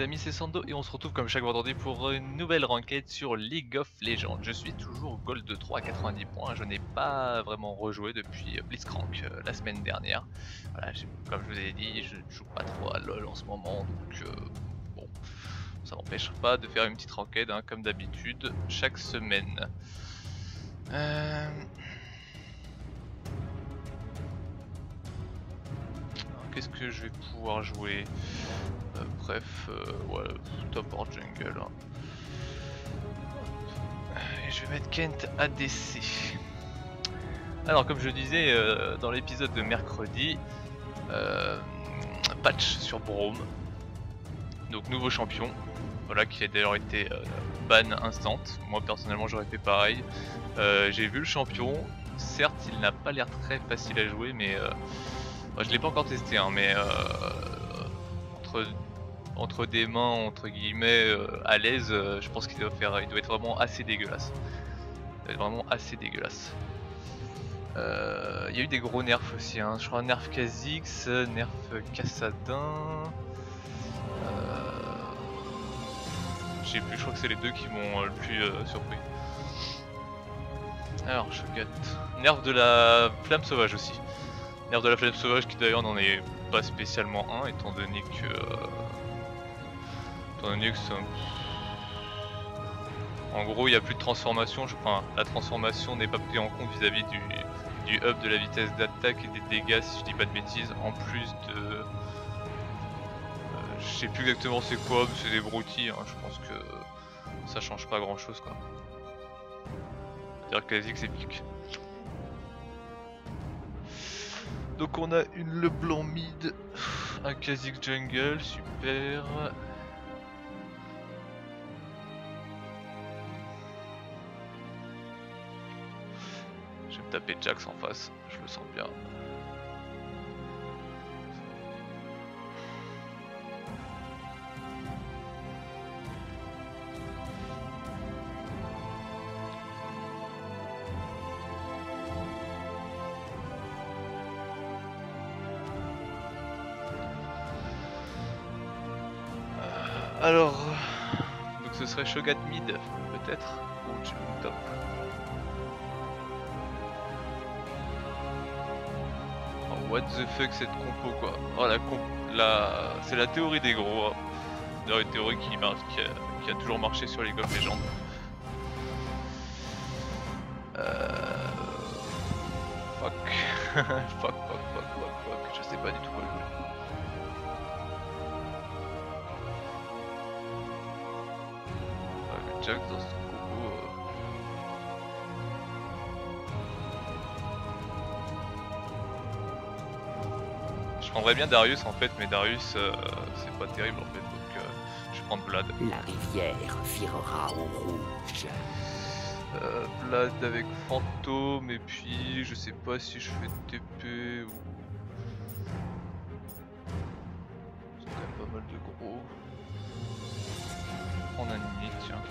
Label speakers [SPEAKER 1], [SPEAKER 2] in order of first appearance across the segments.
[SPEAKER 1] amis, c'est Sando et on se retrouve comme chaque vendredi pour une nouvelle enquête sur League of Legends. Je suis toujours Gold 3 à 90 points, je n'ai pas vraiment rejoué depuis Blitzcrank la semaine dernière. Voilà, comme je vous ai dit, je ne joue pas trop à LoL en ce moment, donc bon, ça m'empêche pas de faire une petite enquête hein, comme d'habitude chaque semaine. Qu'est-ce que je vais pouvoir jouer? Bref, ouais, top or jungle. Hein. Et je vais mettre Kent ADC. Alors comme je disais dans l'épisode de mercredi, patch sur Braum. Donc nouveau champion. Voilà, qui a d'ailleurs été ban instant. Moi personnellement j'aurais fait pareil. J'ai vu le champion. Certes il n'a pas l'air très facile à jouer mais je l'ai pas encore testé hein, mais entre des mains entre guillemets à l'aise, je pense qu'il doit être vraiment assez dégueulasse. Il doit être vraiment assez dégueulasse. Il y a eu des gros nerfs aussi, hein. Je crois nerf Kha'Zix, nerf Kassadin. Je sais plus, je crois que c'est les deux qui m'ont le plus surpris. Alors, Shogat. Nerf de la flamme sauvage aussi. Nerf de la flamme sauvage qui d'ailleurs n'en est pas spécialement un, étant donné que en gros il n'y a plus de transformation, enfin la transformation n'est pas prise en compte vis-à-vis du up de la vitesse d'attaque et des dégâts si je dis pas de bêtises, en plus de... je sais plus exactement c'est quoi, mais c'est des broutilles, hein. Je pense que ça change pas grand chose quoi. C'est-à-dire que Kha'Zix c'est pique. Donc on a une LeBlanc mid, un Kha'Zix jungle, super. Je vais me taper Jax en face, je le sens bien. Alors, donc ce serait Shogat mid peut-être, ou top. Oh, what the fuck cette compo quoi. Oh c'est la théorie des gros. Hein. C'est une théorie qui a toujours marché sur League of Legends. Fuck. Fuck, je sais pas du tout quoi jouer. Le Jack dans ce combo. Je prendrais bien Darius en fait, mais Darius c'est pas terrible en fait, donc je vais prendre Vlad.
[SPEAKER 2] La rivière virera au rouge.
[SPEAKER 1] Vlad avec fantôme et puis je sais pas si je fais TP ou... C'est quand même pas mal de gros. On a une minute tiens.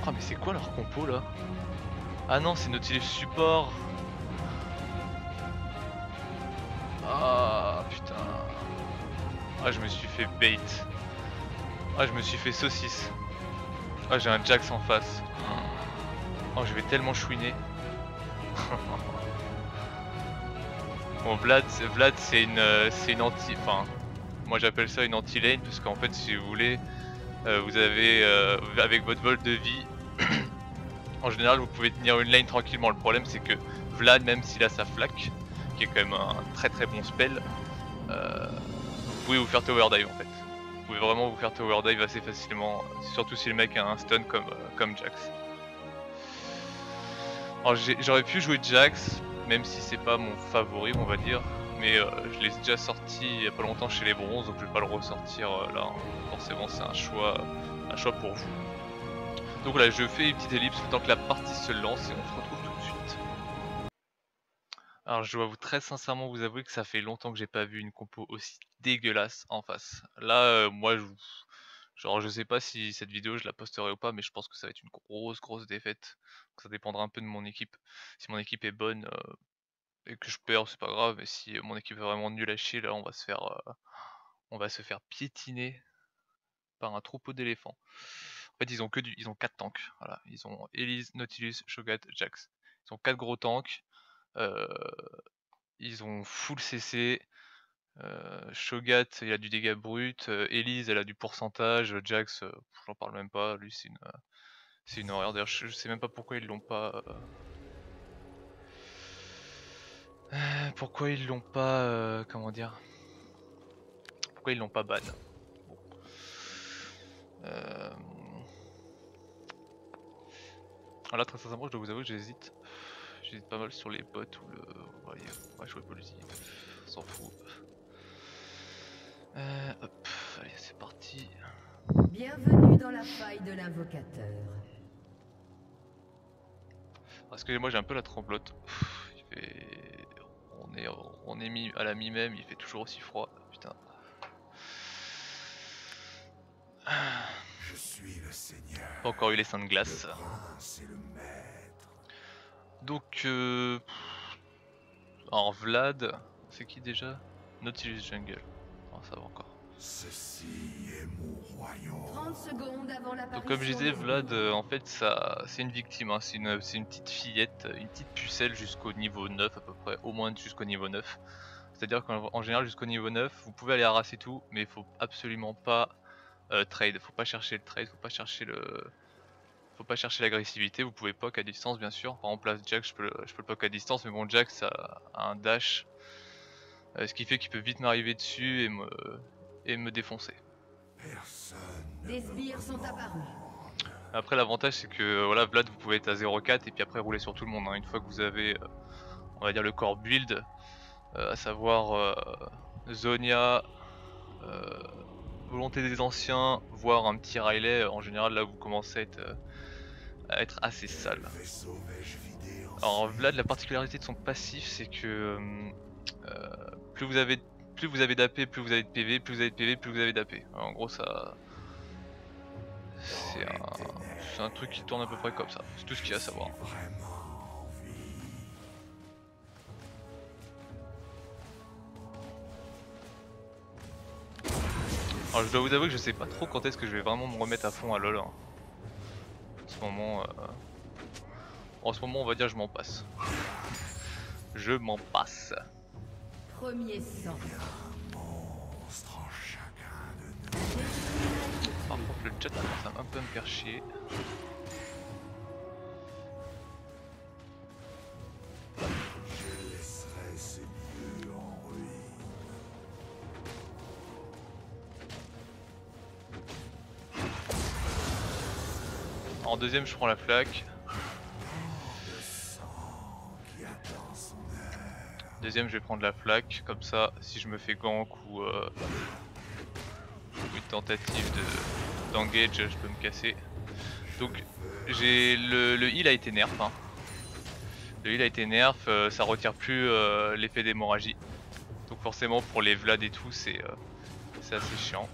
[SPEAKER 1] Ah mais c'est quoi leur compo là? Ah non c'est Nautilus support. Ah putain. Ah je me suis fait bait. Ah je me suis fait saucisse. Ah j'ai un Jax en face. Oh je vais tellement chouiner. Bon Vlad c'est une anti... Enfin moi j'appelle ça une anti-lane parce qu'en fait si vous voulez vous avez avec votre vol de vie en général vous pouvez tenir une lane tranquillement. Le problème c'est que Vlad même s'il a sa flaque qui est quand même un très très bon spell, vous pouvez vous faire tower dive en fait. Vous pouvez vraiment vous faire tower dive assez facilement, surtout si le mec a un stun comme Jax. Alors j'aurais pu jouer Jax, même si c'est pas mon favori on va dire, mais je l'ai déjà sorti il y a pas longtemps chez les bronzes, donc je vais pas le ressortir là, hein. Forcément c'est un choix pour vous. Donc voilà, je fais une petite ellipse le temps que la partie se lance et on se retrouve tout de suite. Alors je dois très sincèrement vous avouer que ça fait longtemps que j'ai pas vu une compo aussi dégueulasse en face. Là moi genre je sais pas si cette vidéo je la posterai ou pas, mais je pense que ça va être une grosse défaite. Donc ça dépendra un peu de mon équipe. Si mon équipe est bonne et que je perds c'est pas grave, mais si mon équipe est vraiment nulle à chier là on va se faire on va se faire piétiner par un troupeau d'éléphants. En fait, ils ont 4 tanks. Voilà, ils ont Elise, Nautilus, Shogat, Jax. Ils ont 4 gros tanks. Ils ont full CC. Shogat, il a du dégât brut. Elise, elle a du pourcentage. Jax, j'en parle même pas. Lui, c'est une horreur. D'ailleurs, je sais même pas pourquoi ils l'ont pas. Pourquoi ils l'ont pas. Comment dire? Pourquoi ils l'ont pas ban? Bon. Là, très sincèrement, je dois vous avouer que j'hésite. J'hésite pas mal sur les bots ou le. On va jouer politique. On s'en fout. Hop, allez, c'est parti.
[SPEAKER 3] Bienvenue dans la faille de l'invocateur.
[SPEAKER 1] Excusez-moi, j'ai un peu la tremblote. On est mis à la mi-même, il fait toujours aussi froid. Putain.
[SPEAKER 4] Je suis le Seigneur.
[SPEAKER 1] Pas encore eu les seins de glace.
[SPEAKER 4] Le prince et le maître.
[SPEAKER 1] Donc, alors Vlad, c'est qui déjà? Nautilus Jungle. Oh, ça va encore.
[SPEAKER 4] Ceci est mon royaume.
[SPEAKER 3] 30 secondes avant l'apparition.
[SPEAKER 1] Donc comme je disais,
[SPEAKER 3] des
[SPEAKER 1] Vlad,
[SPEAKER 3] ennemis.
[SPEAKER 1] en fait, c'est une victime, hein. C'est une petite fillette, une petite pucelle jusqu'au niveau 9 à peu près, au moins jusqu'au niveau 9. C'est-à-dire qu'en général jusqu'au niveau 9, vous pouvez aller harasser tout, mais il faut absolument pas trade, faut pas chercher le trade, faut pas chercher l'agressivité, vous pouvez poke à distance bien sûr. Par exemple là, Jack, je peux le poke à distance, mais bon, Jack ça a un dash, ce qui fait qu'il peut vite m'arriver dessus et me défoncer.
[SPEAKER 4] Personne
[SPEAKER 3] Des sbires sont apparus.
[SPEAKER 1] Après l'avantage c'est que voilà, Vlad vous pouvez être à 0,4 et puis après rouler sur tout le monde, hein. Une fois que vous avez on va dire le core build, à savoir Zonia, Volonté des anciens, voire un petit Riley, en général là vous commencez à être assez sale.
[SPEAKER 4] vaisseau vais-je vider en
[SPEAKER 1] Alors Vlad, la particularité de son passif c'est que plus vous avez d'AP, plus vous avez de PV, plus vous avez de PV, plus vous avez d'AP. En gros ça... C'est un truc qui tourne à peu près comme ça, c'est tout ce qu'il y a à savoir.
[SPEAKER 4] vraiment envie.
[SPEAKER 1] Alors je dois vous avouer que je sais pas trop quand est-ce que je vais vraiment me remettre à fond à LoL, hein. En ce moment on va dire je m'en passe. Je m'en passe.
[SPEAKER 3] Premier sang.
[SPEAKER 4] Monstre en chacun de nous.
[SPEAKER 1] Par contre le chat commence à un peu me faire chier.
[SPEAKER 4] Je laisserai ces lieux en ruine.
[SPEAKER 1] En deuxième je prends la flaque.
[SPEAKER 4] Le sang qui attend son heure.
[SPEAKER 1] Deuxième je vais prendre la flaque, comme ça si je me fais gank ou une tentative d'engage je peux me casser. Donc j'ai le heal a été nerf, hein. Le heal a été nerf, ça retire plus l'effet d'hémorragie. Donc forcément pour les Vlad et tout c'est assez chiant.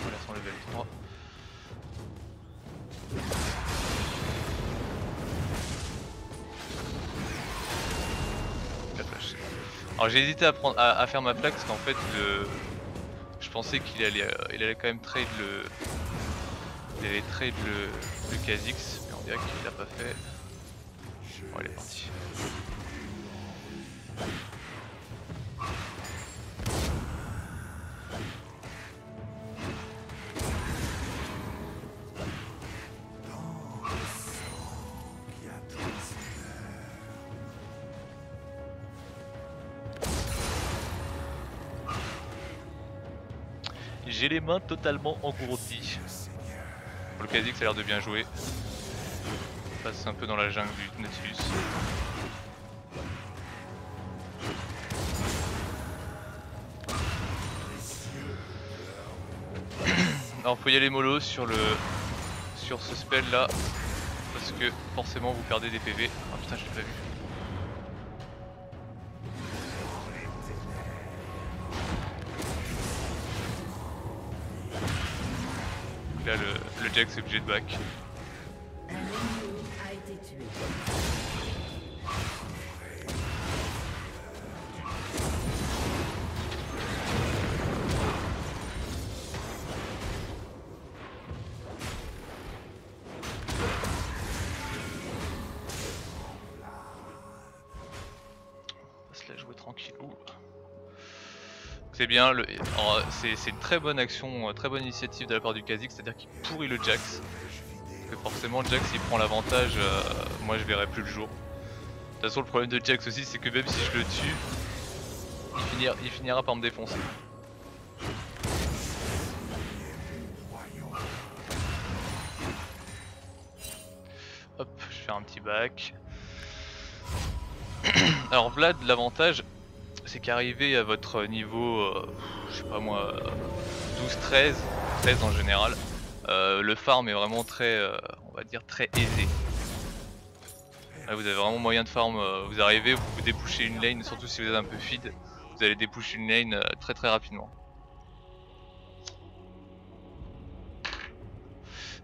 [SPEAKER 1] Voilà, son level 3. La flash. Alors j'ai hésité à faire ma flaque parce qu'en fait je pensais qu'il allait quand même trade le Kha'Zix, mais on dirait qu'il l'a pas fait. Bon, il est parti.
[SPEAKER 4] Qui attend son heure.
[SPEAKER 1] J'ai les mains totalement engourdies.
[SPEAKER 4] Le Seigneur.
[SPEAKER 1] Le Kha'Zix a l'air de bien jouer. On passe un peu dans la jungle du Nautilus. Alors faut y aller mollo sur ce spell là, parce que forcément vous perdez des PV. Ah putain, je l'ai pas vu. Donc là le Jack c'est obligé de back.
[SPEAKER 3] Un ennemi a été tué.
[SPEAKER 1] C'est bien, c'est une très bonne action, très bonne initiative de la part du Kha'Zix, c'est-à-dire qu'il pourrit le Jax. Parce que forcément Jax il prend l'avantage, moi je verrai plus le jour. De toute façon le problème de Jax aussi c'est que même si je le tue, il finira par me défoncer. Hop, je fais un petit back. Alors Vlad, l'avantage c'est qu'arrivé à votre niveau, je sais pas moi, 12-13, 13 en général, le farm est vraiment très, on va dire très aisé. Là, vous avez vraiment moyen de farm, vous arrivez, vous débouchez une lane, surtout si vous êtes un peu feed, vous allez déboucher une lane très rapidement.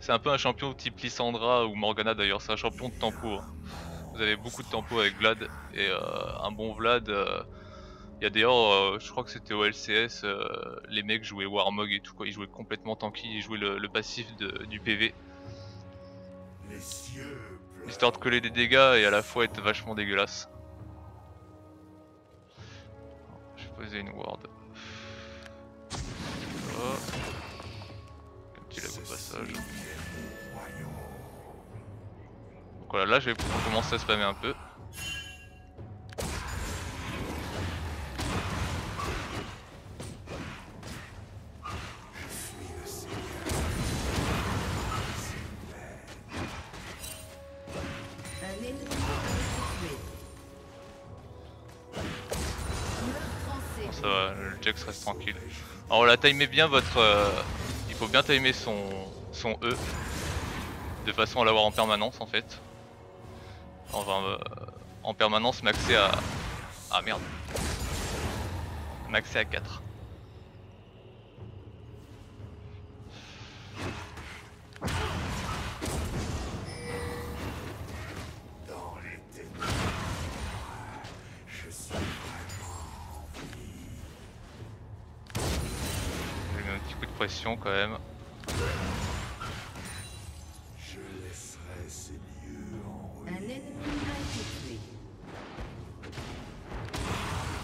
[SPEAKER 1] C'est un peu un champion type Lissandra ou Morgana d'ailleurs, c'est un champion de tempo. Hein. Vous avez beaucoup de tempo avec Vlad et un bon Vlad. Il y a d'ailleurs, je crois que c'était au LCS, les mecs jouaient Warmog et tout quoi, ils jouaient complètement tanky, ils jouaient le passif du PV. Histoire de coller des dégâts et à la fois être vachement dégueulasse. Je vais poser une ward. Oh. Un petit lag au passage. Donc voilà, là je vais pouvoir commencer à spammer un peu. Ça va, le Jax reste tranquille. Alors là, timez bien votre... il faut bien timer son E. De façon à l'avoir en permanence en fait. Enfin, en permanence maxé à... Ah merde. Maxé à 4. Pression quand même.
[SPEAKER 4] Je laisserai ces lieux en ruine.
[SPEAKER 3] Un ennemi a été tué.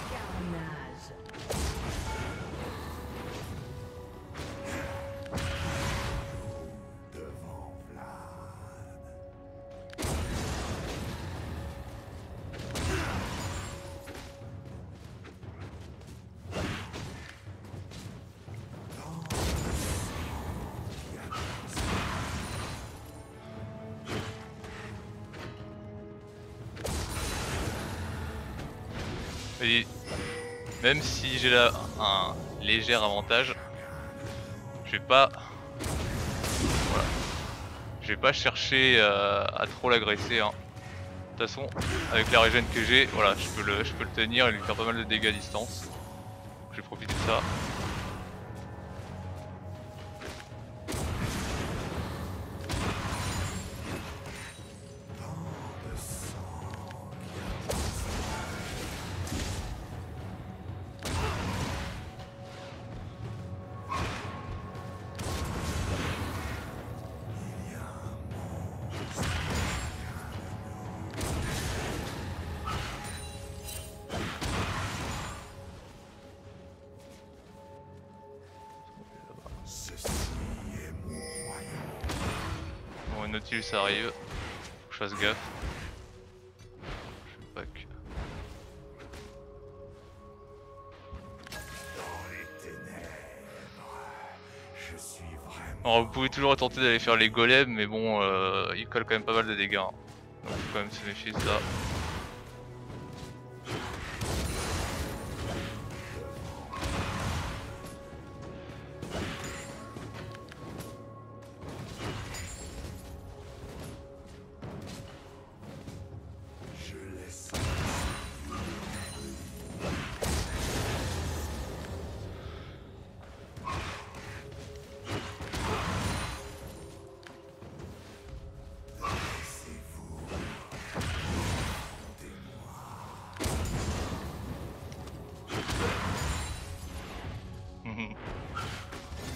[SPEAKER 3] Carnage.
[SPEAKER 4] Devant Vlad.
[SPEAKER 1] Et même si j'ai là un léger avantage, je vais pas, voilà, je vais pas chercher à trop l'agresser. Hein. De toute façon, avec la régène que j'ai, voilà, je peux le tenir et lui faire pas mal de dégâts à distance. Donc, je vais profiter de ça. Bon, Nautilus arrive, faut que je fasse gaffe. Je sais pas que... Alors vous pouvez toujours tenter d'aller faire les golems, mais bon, ils collent quand même pas mal de dégâts. Hein. Donc faut quand même se méfier de ça.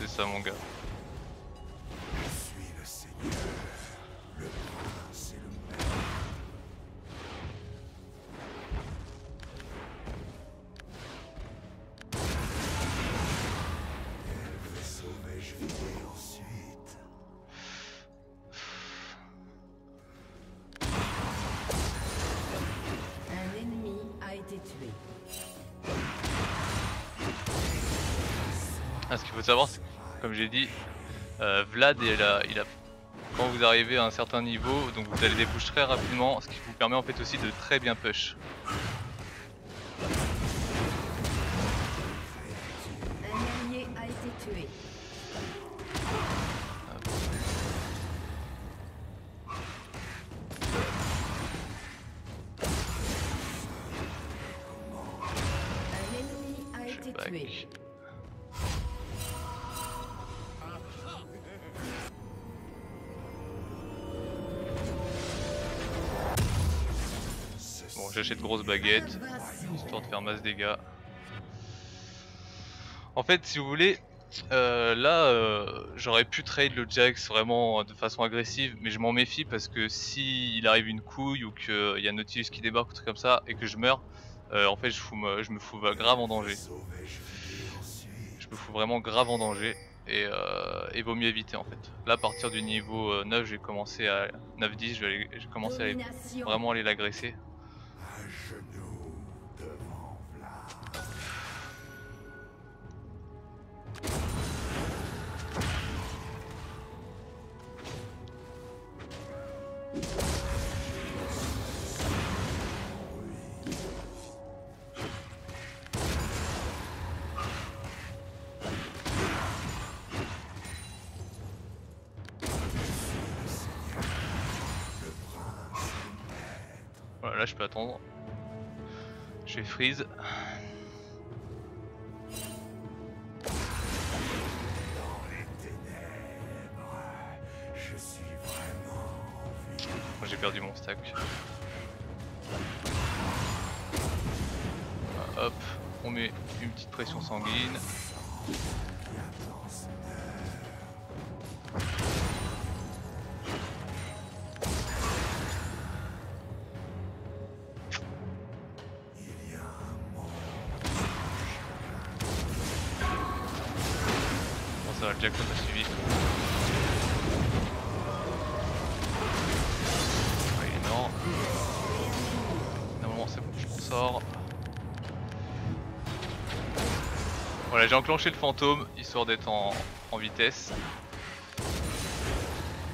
[SPEAKER 1] C'est ça mon gars.
[SPEAKER 4] Je suis le Seigneur, le prince et le maître.
[SPEAKER 1] Ah, ce qu'il faut savoir, c'est que, comme j'ai dit, Vlad il a quand vous arrivez à un certain niveau, donc vous allez des push très rapidement, ce qui vous permet en fait aussi de très bien push.
[SPEAKER 3] Un allié a été tué. Un ennemi a été
[SPEAKER 1] Back.
[SPEAKER 3] tué.
[SPEAKER 1] Bon, j'achète grosse baguette, histoire de faire masse dégâts. En fait, si vous voulez, là, j'aurais pu trade le Jax vraiment de façon agressive, mais je m'en méfie parce que si il arrive une couille ou qu'il y a Nautilus qui débarque ou un truc comme ça et que je meurs, en fait je me fous grave en danger. Je me fous vraiment grave en danger et vaut mieux éviter en fait. Là, à partir du niveau 9, j'ai commencé à 9-10, j'ai commencé à
[SPEAKER 3] Domination.
[SPEAKER 1] vraiment aller l'agresser.
[SPEAKER 4] À genoux devant Vlad.
[SPEAKER 1] Voilà, là je peux attendre. Je vais freeze.
[SPEAKER 4] Je suis vraiment en vie.
[SPEAKER 1] Moi j'ai perdu mon stack. Voilà, hop, on met une petite pression sanguine. Bon, ça va, le jackpot a suivi. Ouais, il est mort. Normalement c'est bon, je m'en sors. Voilà, j'ai enclenché le fantôme histoire d'être en vitesse.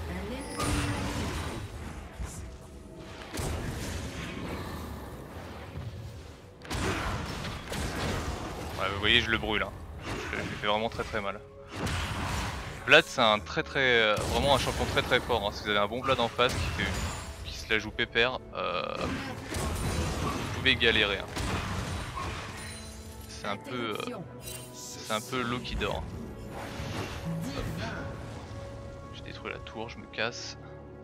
[SPEAKER 3] Un ennemi
[SPEAKER 1] Ouais, vous voyez, je le brûle. Hein. Je lui fais vraiment très mal. Vlad, c'est un vraiment un champion très fort. Hein. Si vous avez un bon Vlad en face qui se la joue pépère, vous pouvez galérer. Hein. C'est un peu l'eau qui dort. Hop. J'ai détruit la tour, je me casse.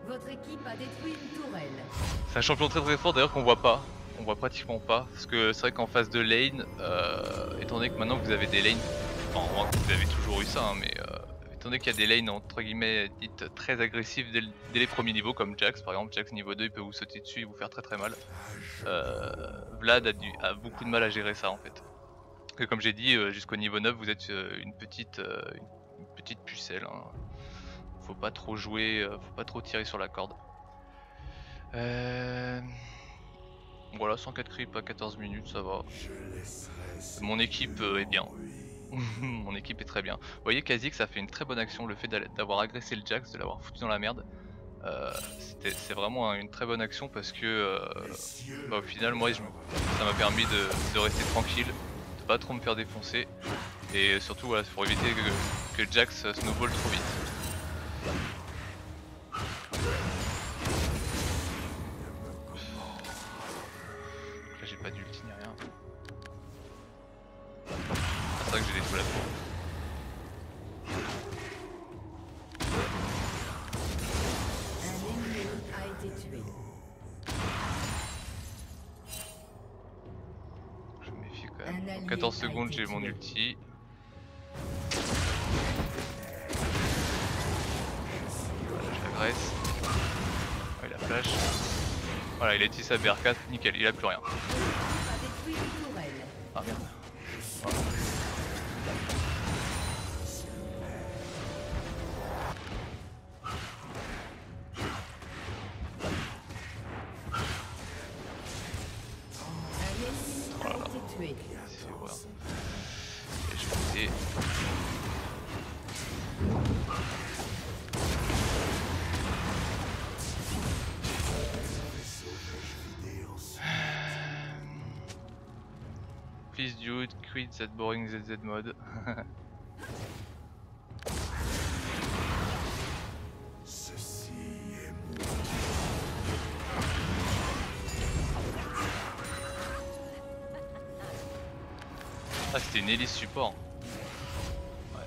[SPEAKER 3] Votre équipe a détruit une tourelle.
[SPEAKER 1] C'est un champion très fort d'ailleurs qu'on voit pas. On voit pratiquement pas. Parce que c'est vrai qu'en phase de lane, étant donné que maintenant vous avez des lanes, enfin vous avez toujours eu ça, hein, mais étant donné qu'il y a des lanes entre guillemets dites très agressives dès les premiers niveaux, comme Jax par exemple, Jax niveau 2 il peut vous sauter dessus et vous faire très mal. Vlad a beaucoup de mal à gérer ça en fait. Que comme j'ai dit, jusqu'au niveau 9 vous êtes une petite pucelle. Hein. Faut pas trop jouer, faut pas trop tirer sur la corde. Voilà, 104 creeps à 14 minutes, ça va. Mon équipe est bien. Mon équipe est très bien. Vous voyez, Kha'Zix ça fait une très bonne action, le fait d'avoir agressé le Jax, de l'avoir foutu dans la merde. C'est vraiment une très bonne action parce que au final, moi, ça m'a permis de rester tranquille, de pas trop me faire défoncer. Et surtout, voilà, pour éviter que Jax snowball trop vite. Là, j'ai pas d'ulti ni rien. Ah, c'est vrai que j'ai détruit la tour.
[SPEAKER 3] Un ennemi a été tué.
[SPEAKER 1] Je me méfie quand même. Dans 14 secondes, j'ai mon ulti. Voilà, je l'agresse. Oh, il a flash. Voilà, il a utilisé sa BR4, nickel, il a plus rien.
[SPEAKER 3] Votre équipe a détruit une tourelle.
[SPEAKER 1] Ah merde. Voilà.
[SPEAKER 3] Un ennemi a été tué.
[SPEAKER 1] C'est voilà. Et je vais essayer. Please dude, quit that boring ZZ mode.
[SPEAKER 4] Ceci est moi.
[SPEAKER 1] Ah, c'était une hélice support. Ouais,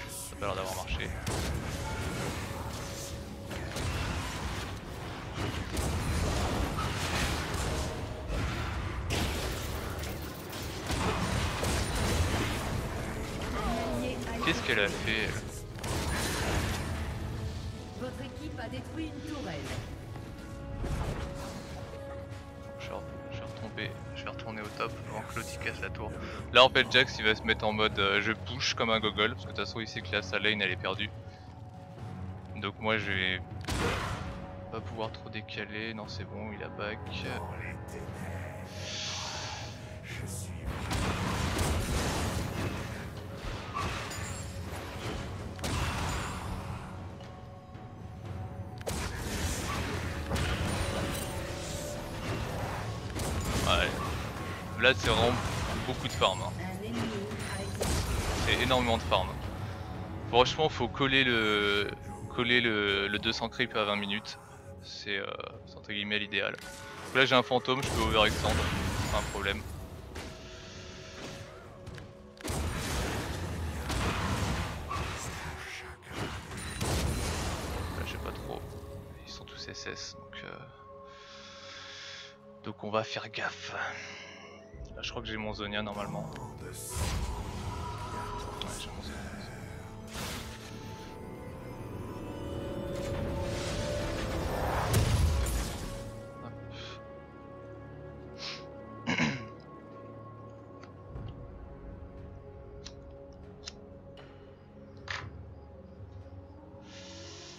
[SPEAKER 1] ça a pas l'air d'avoir marché. Qu'est-ce qu'elle a fait elle?
[SPEAKER 3] Votre équipe a détruit une tourelle.
[SPEAKER 1] Je vais retourner au top avant que l'autre casse la tour. Là en fait Jax il va se mettre en mode je push comme un gogol parce que de toute façon il sait que là sa lane elle est perdue. Donc moi je vais pas pouvoir trop décaler, non c'est bon il a back.
[SPEAKER 4] Je suis
[SPEAKER 1] Ouais. Là c'est vraiment beaucoup de farm. Hein.
[SPEAKER 3] Un ennemi a été
[SPEAKER 1] C'est énormément de farm. Franchement faut coller le 200 creep à 20 minutes. C'est entre guillemets l'idéal. Là j'ai un fantôme, je peux overextend, pas un problème. Là je sais pas trop. Ils sont tous SS donc on va faire gaffe. Là je crois que j'ai mon Zonia normalement. Ouais, j'ai mon Zonia.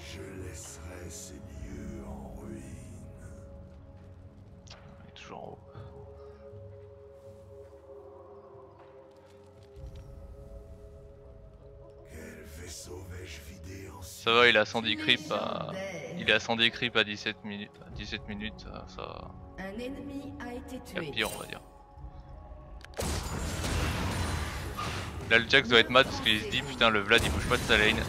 [SPEAKER 4] Je laisserai ces lieux en ruine.
[SPEAKER 1] Il est toujours en haut.
[SPEAKER 4] Quel vaisseau vais-je vider en
[SPEAKER 1] Ça va, il a 110 creep à... Il est à 110 creep à 17 minutes. À 17 minutes, ça...
[SPEAKER 3] Un ennemi a été
[SPEAKER 1] Il y a
[SPEAKER 3] tué.
[SPEAKER 1] pire on va dire. Là le Jax doit être mad parce qu'il se dit putain le Vlad il bouge pas de sa lane.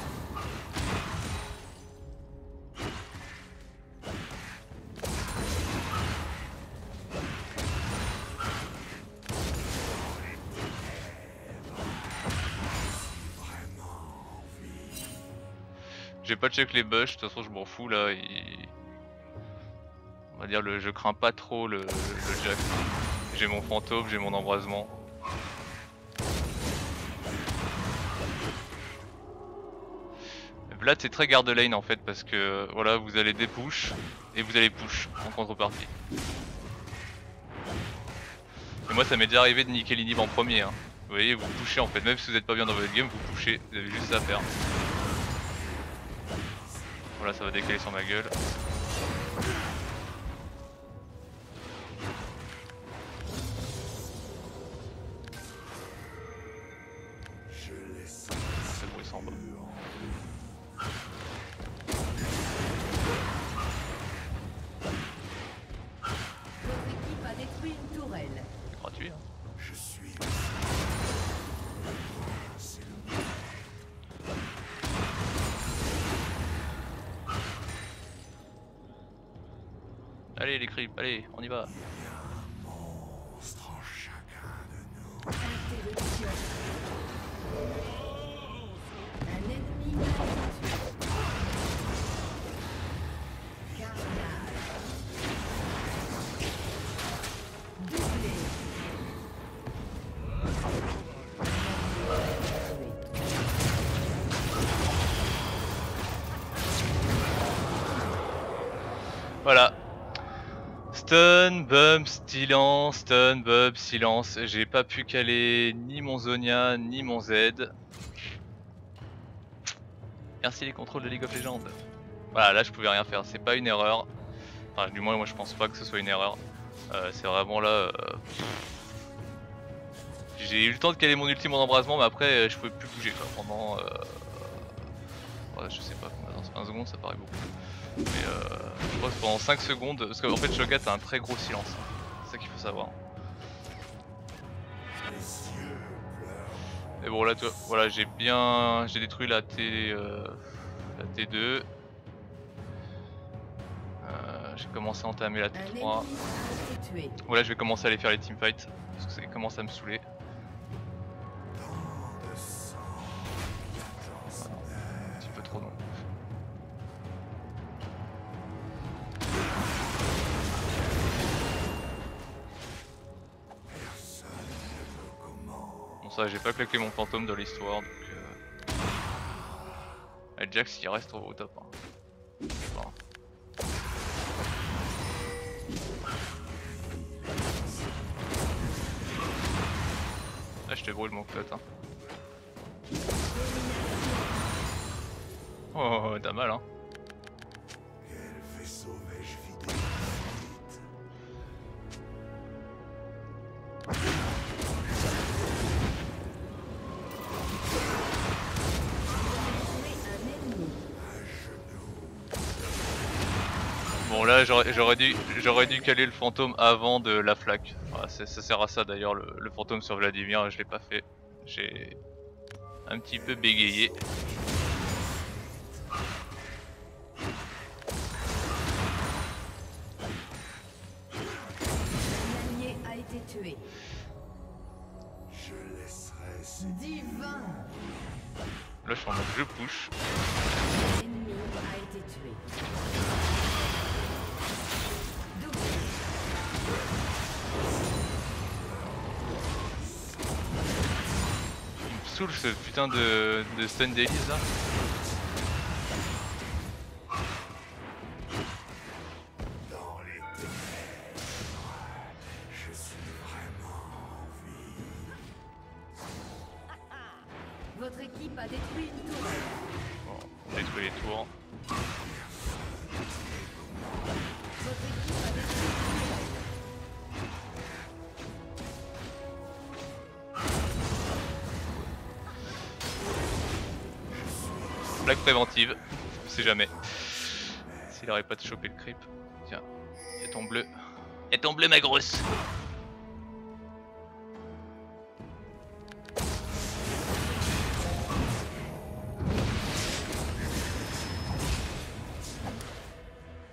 [SPEAKER 1] J'ai pas check les bush, de toute façon je m'en fous là. On va dire je crains pas trop le Jax. J'ai mon fantôme, j'ai mon embrasement. Vlad c'est très garde lane en fait parce que voilà vous allez dépush et vous allez push en contrepartie. Et moi ça m'est déjà arrivé de niquer l'inhib en premier hein. Vous voyez vous pushez en fait, même si vous êtes pas bien dans votre game vous pushez, vous avez juste ça à faire. Voilà ça va décaler sur ma gueule.
[SPEAKER 4] Je laisse
[SPEAKER 1] C'est bon il s'en va.
[SPEAKER 3] Votre équipe a détruit une tourelle.
[SPEAKER 1] C'est gratuit hein.
[SPEAKER 4] Je suis c'est le
[SPEAKER 1] Allez les creeps, allez on y va.
[SPEAKER 4] monstre en chacun de nous.
[SPEAKER 3] Interruption. Un ennemi a été tué. Carnage. Doublé.
[SPEAKER 1] Voilà. Stun, bump, silence, stun, bump, silence. J'ai pas pu caler ni mon Zonia ni mon Z. Merci les contrôles de League of Legends. Voilà, là je pouvais rien faire, c'est pas une erreur. Enfin, du moins, moi je pense pas que ce soit une erreur. C'est vraiment là. J'ai eu le temps de caler mon ultime en embrasement, mais après je pouvais plus bouger quoi, pendant Ouais, je sais pas, dans 1 seconde ça paraît beaucoup. Mais je crois que pendant 5 secondes, parce qu'en fait Shogat a un très gros silence, hein. C'est ça qu'il faut savoir. Et bon là toi, voilà j'ai détruit la T2. J'ai commencé à entamer la
[SPEAKER 3] Un
[SPEAKER 1] T3.
[SPEAKER 3] ennemi a été tué.
[SPEAKER 1] Voilà, je vais commencer à aller faire les teamfights parce que ça commence à me saouler. Ah non, un petit peu trop non. Bon ça j'ai pas claqué mon fantôme dans l'histoire donc Jax il reste au top, hein. Enfin, là je te brûle mon pote, hein. Oh t'as mal, hein.
[SPEAKER 4] Quel vaisseau vais-je vider?
[SPEAKER 1] Bon là j'aurais dû caler le fantôme avant de la flaque. Voilà, ça sert à ça d'ailleurs le fantôme sur Vladimir, je l'ai pas fait. J'ai un petit peu bégayé.
[SPEAKER 3] Un allié a été tué.
[SPEAKER 4] Je laisserai ces
[SPEAKER 3] Divin.
[SPEAKER 1] Là je suis en mode je push.
[SPEAKER 3] Un ennemi a été tué. Double.
[SPEAKER 1] Il me saoule ce putain de stun d'Elise là.
[SPEAKER 4] dans les ténèbres. Je suis vraiment en vie.
[SPEAKER 3] Votre équipe a détruit une tour.
[SPEAKER 1] Bon, on détruit les tours.
[SPEAKER 3] Votre équipe a détruit une tour.
[SPEAKER 1] Blague préventive, on sait jamais. S'il aurait pas de choper le creep. Tiens, y'a ton bleu. Y'a ton bleu ma grosse.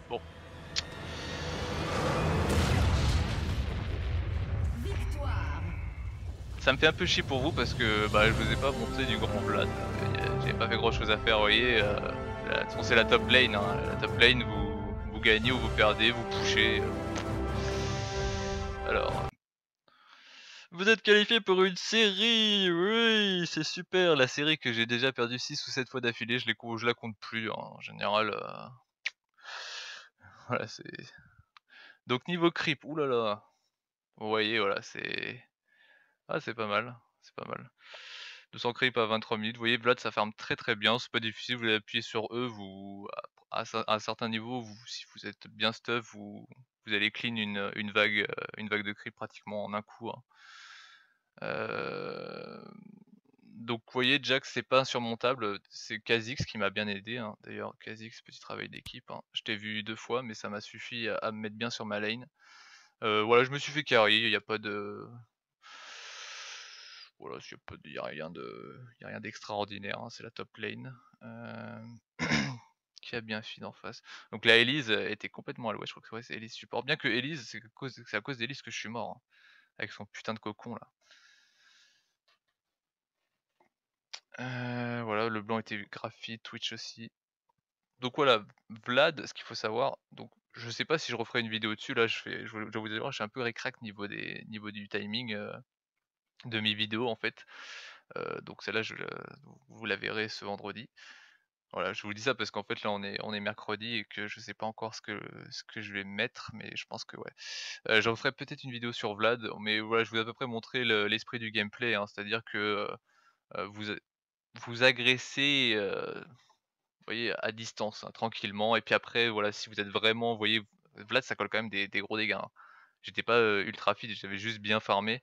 [SPEAKER 1] Bon.
[SPEAKER 3] Victoire.
[SPEAKER 1] Ça me fait un peu chier pour vous parce que bah, je vous ai pas montré du grand Vlad. J'avais pas fait grand chose à faire, vous voyez. De toute façon, c'est la top lane, hein. La top lane, vous gagnez ou vous perdez, vous pushez. Alors, vous êtes qualifié pour une série. Oui, c'est super. La série que j'ai déjà perdu 6 ou 7 fois d'affilée, je la compte plus, hein. En général. Voilà, c'est. Donc niveau creep, oulala. Vous voyez, voilà, c'est. Ah, c'est pas mal. C'est pas mal. 200 creep à 23 minutes. Vous voyez, Vlad, ça farme très très bien. C'est pas difficile. Vous allez appuyer sur eux. À un certain niveau, si vous êtes bien stuff, vous allez clean une vague de creep pratiquement en un coup, hein. Donc, vous voyez, Jax, c'est pas insurmontable. C'est Kha'Zix qui m'a bien aidé, hein. D'ailleurs, Kha'Zix, petit travail d'équipe, hein. Je t'ai vu 2 fois, mais ça m'a suffi à me mettre bien sur ma lane. Voilà, je me suis fait carry. Il n'y a pas de. Voilà, il n'y a rien d'extraordinaire, hein, c'est la top lane. Qui a bien feed en face. Donc la Elise était complètement à l'ouest, je crois que ouais, c'est Elise support. Bien que Elise, c'est à cause d'Elise que je suis mort, hein, avec son putain de cocon là. Voilà, le blanc était graphite, Twitch aussi. Donc voilà, Vlad, ce qu'il faut savoir, donc je sais pas si je referai une vidéo dessus, là je vous dire, je suis un peu récrac niveau du timing de mes vidéos en fait. Donc celle-là, vous la verrez ce vendredi. Voilà, je vous dis ça parce qu'en fait là on est mercredi et que je sais pas encore ce que je vais mettre, mais je pense que ouais. J'en ferai peut-être une vidéo sur Vlad, mais voilà, je vous ai à peu près montré l'esprit du gameplay, hein, c'est-à-dire que vous agressez, vous voyez, à distance, hein, tranquillement, et puis après, voilà, si vous êtes vraiment, vous voyez, Vlad ça colle quand même des gros dégâts, hein. J'étais pas ultra fit, j'avais juste bien farmé.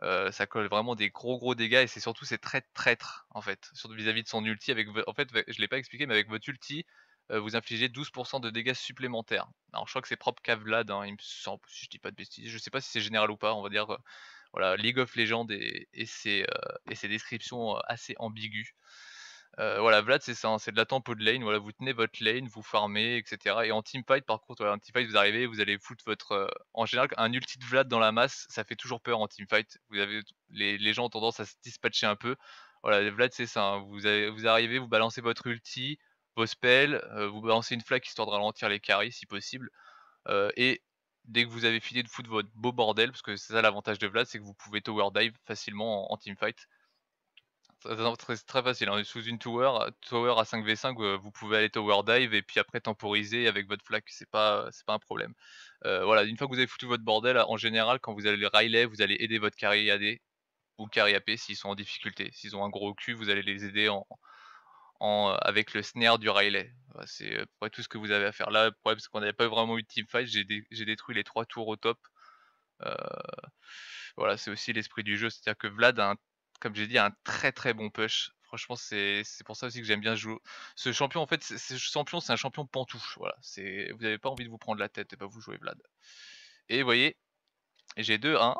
[SPEAKER 1] Ça colle vraiment des gros dégâts et c'est surtout c'est très traître en fait, surtout vis-à-vis de son ulti avec en fait je l'ai pas expliqué mais avec votre ulti, vous infligez 12% de dégâts supplémentaires. Alors je crois que c'est propre qu'à Vlad, hein, il me semble, si je dis pas de bêtises, je sais pas si c'est général ou pas, on va dire, voilà League of Legends et ses descriptions, assez ambiguës. Voilà, Vlad c'est ça, hein, c'est de la tempo de lane, voilà, vous tenez votre lane, vous farmez et cetera et en teamfight par contre, voilà, en teamfight vous arrivez, vous allez foutre votre, en général un ulti de Vlad dans la masse, ça fait toujours peur en teamfight. Vous avez les gens ont tendance à se dispatcher un peu. Voilà, Vlad c'est ça, hein, vous arrivez, vous balancez votre ulti, vos spells, vous balancez une flaque histoire de ralentir les carries si possible, et dès que vous avez fini de foutre votre beau bordel, parce que c'est ça l'avantage de Vlad, c'est que vous pouvez tower dive facilement en teamfight. C'est très facile, hein, sous une tower à 5v5, vous pouvez aller tower dive et puis après temporiser avec votre flaque, c'est pas un problème. Voilà, une fois que vous avez foutu votre bordel, en général, quand vous allez Riley, vous allez aider votre carry AD ou carry AP s'ils sont en difficulté. S'ils ont un gros cul, vous allez les aider avec le snare du Riley. Voilà, c'est à peu près tout ce que vous avez à faire. Là, le problème, c'est qu'on n'avait pas vraiment eu de teamfight, j'ai détruit les 3 tours au top. Voilà, c'est aussi l'esprit du jeu, c'est-à-dire que Vlad a comme j'ai dit, a un très bon push. Franchement, c'est pour ça aussi que j'aime bien jouer. Ce champion, en fait, c'est un champion pantoufle. Voilà, vous n'avez pas envie de vous prendre la tête et pas vous jouer Vlad. Et vous voyez, j'ai 2-1.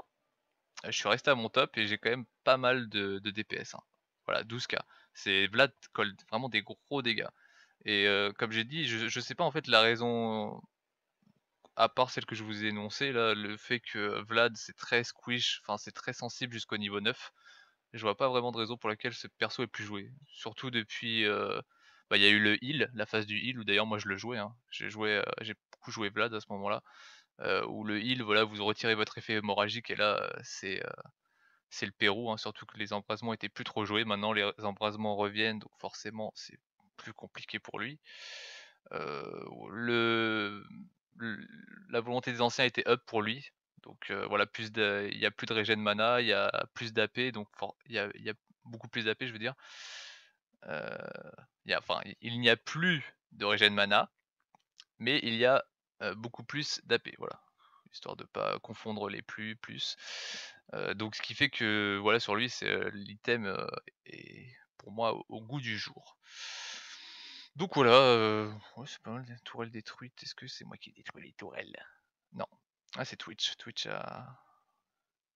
[SPEAKER 1] Je suis resté à mon top et j'ai quand même pas mal de DPS. Hein. Voilà, 12k. Vlad colle vraiment des gros dégâts. Et comme j'ai dit, je sais pas en fait la raison, à part celle que je vous ai énoncée, là, le fait que Vlad c'est très squish, enfin c'est très sensible jusqu'au niveau 9. Je vois pas vraiment de raison pour laquelle ce perso est plus joué. Surtout depuis, bah, il y a eu le heal, la phase du heal, où d'ailleurs moi je le jouais, hein. J'ai beaucoup joué Vlad à ce moment-là, où le heal, voilà, vous retirez votre effet hémorragique et là, c'est le Pérou, hein, surtout que les embrasements étaient plus trop joués. Maintenant les embrasements reviennent, donc forcément c'est plus compliqué pour lui. Le la volonté des anciens était up pour lui. Donc voilà, il y a plus de régène mana, il y a plus d'AP, donc il y a beaucoup plus d'AP, je veux dire. Il n'y a plus de régène mana, mais il y a beaucoup plus d'AP, voilà. Histoire de pas confondre les plus. Donc ce qui fait que voilà, sur lui, l'item est pour moi au goût du jour. Donc voilà, ouais, c'est pas mal, des tourelles détruites. Est-ce que c'est moi qui ai détruit les tourelles? Non. Ah, c'est Twitch.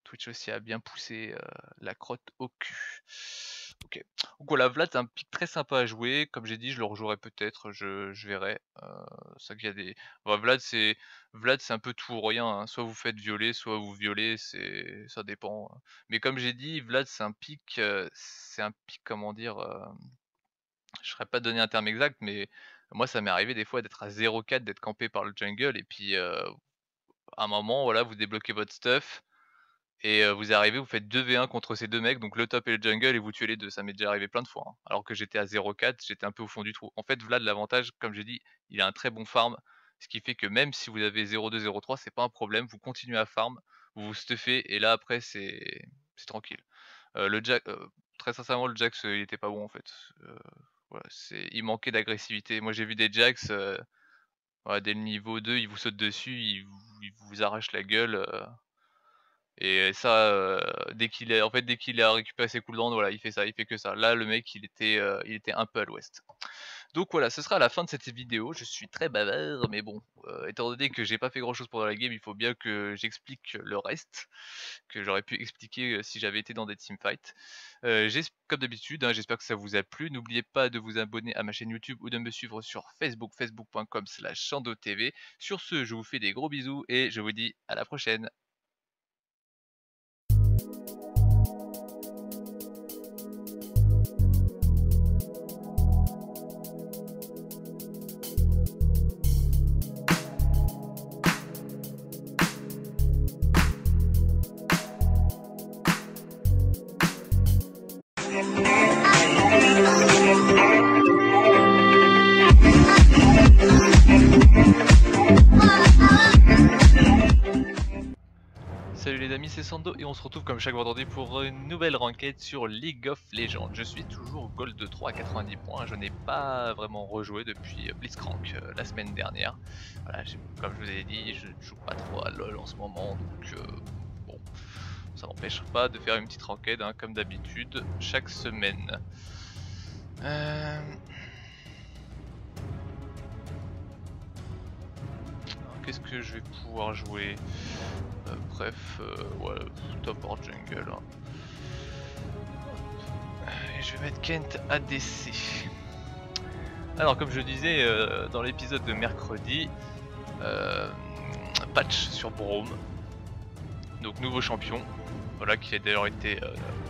[SPEAKER 1] Twitch aussi a bien poussé la crotte au cul. Ok. Donc voilà, Vlad c'est un pic très sympa à jouer. Comme j'ai dit, je le rejouerai peut-être, je verrai. C'est vrai qu'il y a des. Bah, Vlad c'est un peu tout ou rien. Hein. Soit vous faites violer, soit vous violez, ça dépend. Mais comme j'ai dit, Vlad c'est un pic, comment dire. Je ne saurais pas donner un terme exact, mais moi ça m'est arrivé des fois d'être à 0-4, d'être campé par le jungle et puis à un moment, voilà, vous débloquez votre stuff et vous arrivez, vous faites 2v1 contre ces 2 mecs, donc le top et le jungle et vous tuez les 2. Ça m'est déjà arrivé plein de fois, hein. Alors que j'étais à 0-4, j'étais un peu au fond du trou. En fait, Vlad, l'avantage, comme j'ai dit, il a un très bon farm, ce qui fait que même si vous avez 0-2, 0-3, c'est pas un problème, vous continuez à farm, vous vous stuffez et là après c'est tranquille. Le Jax, très sincèrement, le Jax, il était pas bon en fait. Voilà, il manquait d'agressivité. Moi j'ai vu des Jax, ouais, dès le niveau 2, ils vous sautent dessus, ils vous arrachent la gueule. Et ça, dès qu'il a récupéré ses cooldowns, voilà, il fait ça, il fait que ça. Là, le mec, il était un peu à l'ouest. Donc voilà, ce sera la fin de cette vidéo. Je suis très bavard, mais bon, étant donné que j'ai pas fait grand chose pendant la game, il faut bien que j'explique le reste, que j'aurais pu expliquer si j'avais été dans des teamfights. Comme d'habitude, hein, j'espère que ça vous a plu. N'oubliez pas de vous abonner à ma chaîne YouTube ou de me suivre sur Facebook, facebook.com/ChandoTV. Sur ce, je vous fais des gros bisous et je vous dis à la prochaine. Salut les amis, c'est Sando et on se retrouve comme chaque vendredi pour une nouvelle enquête sur League of Legends. Je suis toujours Gold 3 à 90 points, je n'ai pas vraiment rejoué depuis Blitzcrank la semaine dernière. Voilà, comme je vous ai dit, je ne joue pas trop à LoL en ce moment, donc bon, ça n'empêche pas de faire une petite enquête hein, comme d'habitude chaque semaine. Qu'est-ce que je vais pouvoir jouer? Bref, ouais, top hors jungle. Hein. Et je vais mettre Kent ADC. Alors comme je disais dans l'épisode de mercredi, patch sur Braum. Donc nouveau champion, voilà, qui a d'ailleurs été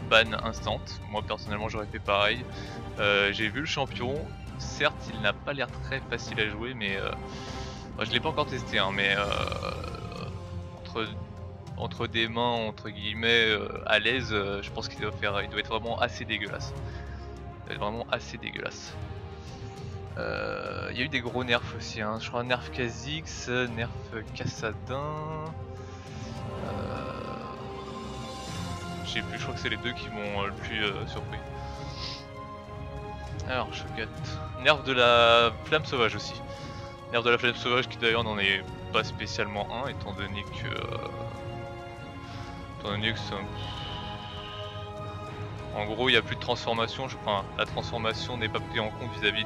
[SPEAKER 1] ban instant. Moi personnellement j'aurais fait pareil. J'ai vu le champion, certes il n'a pas l'air très facile à jouer mais je l'ai pas encore testé hein, mais entre des mains entre guillemets à l'aise, je pense qu'il doit être vraiment assez dégueulasse. Il doit être vraiment assez dégueulasse. Il y a eu des gros nerfs aussi, hein. Je crois nerf Kha'Zix, nerf Kassadin. Je sais plus, je crois que c'est les deux qui m'ont le plus surpris. Alors, Shogat. Nerf de la flamme sauvage aussi. Nerf de la flamme sauvage qui d'ailleurs n'en est pas spécialement un, étant donné que en gros il n'y a plus de transformation, enfin la transformation n'est pas prise en compte vis-à-vis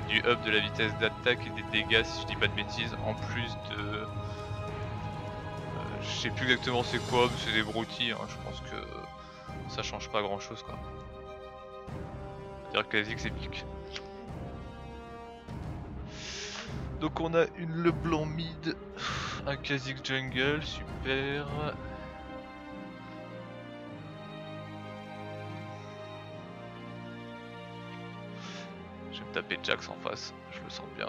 [SPEAKER 1] du up de la vitesse d'attaque et des dégâts si je dis pas de bêtises, en plus de... je sais plus exactement c'est quoi, mais c'est des broutilles, hein, je pense que ça change pas grand chose quoi. C'est-à-dire que Kha'Zix c'est pique. Donc on a une LeBlanc mid, un Kha'Zix jungle, super. Je vais me taper Jax en face, je le sens bien.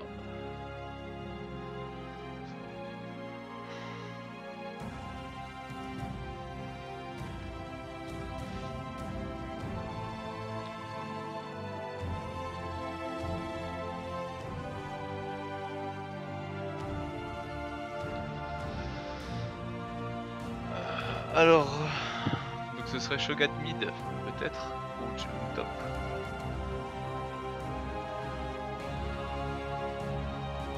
[SPEAKER 1] Alors, donc ce serait Shogat mid peut-être, ou top.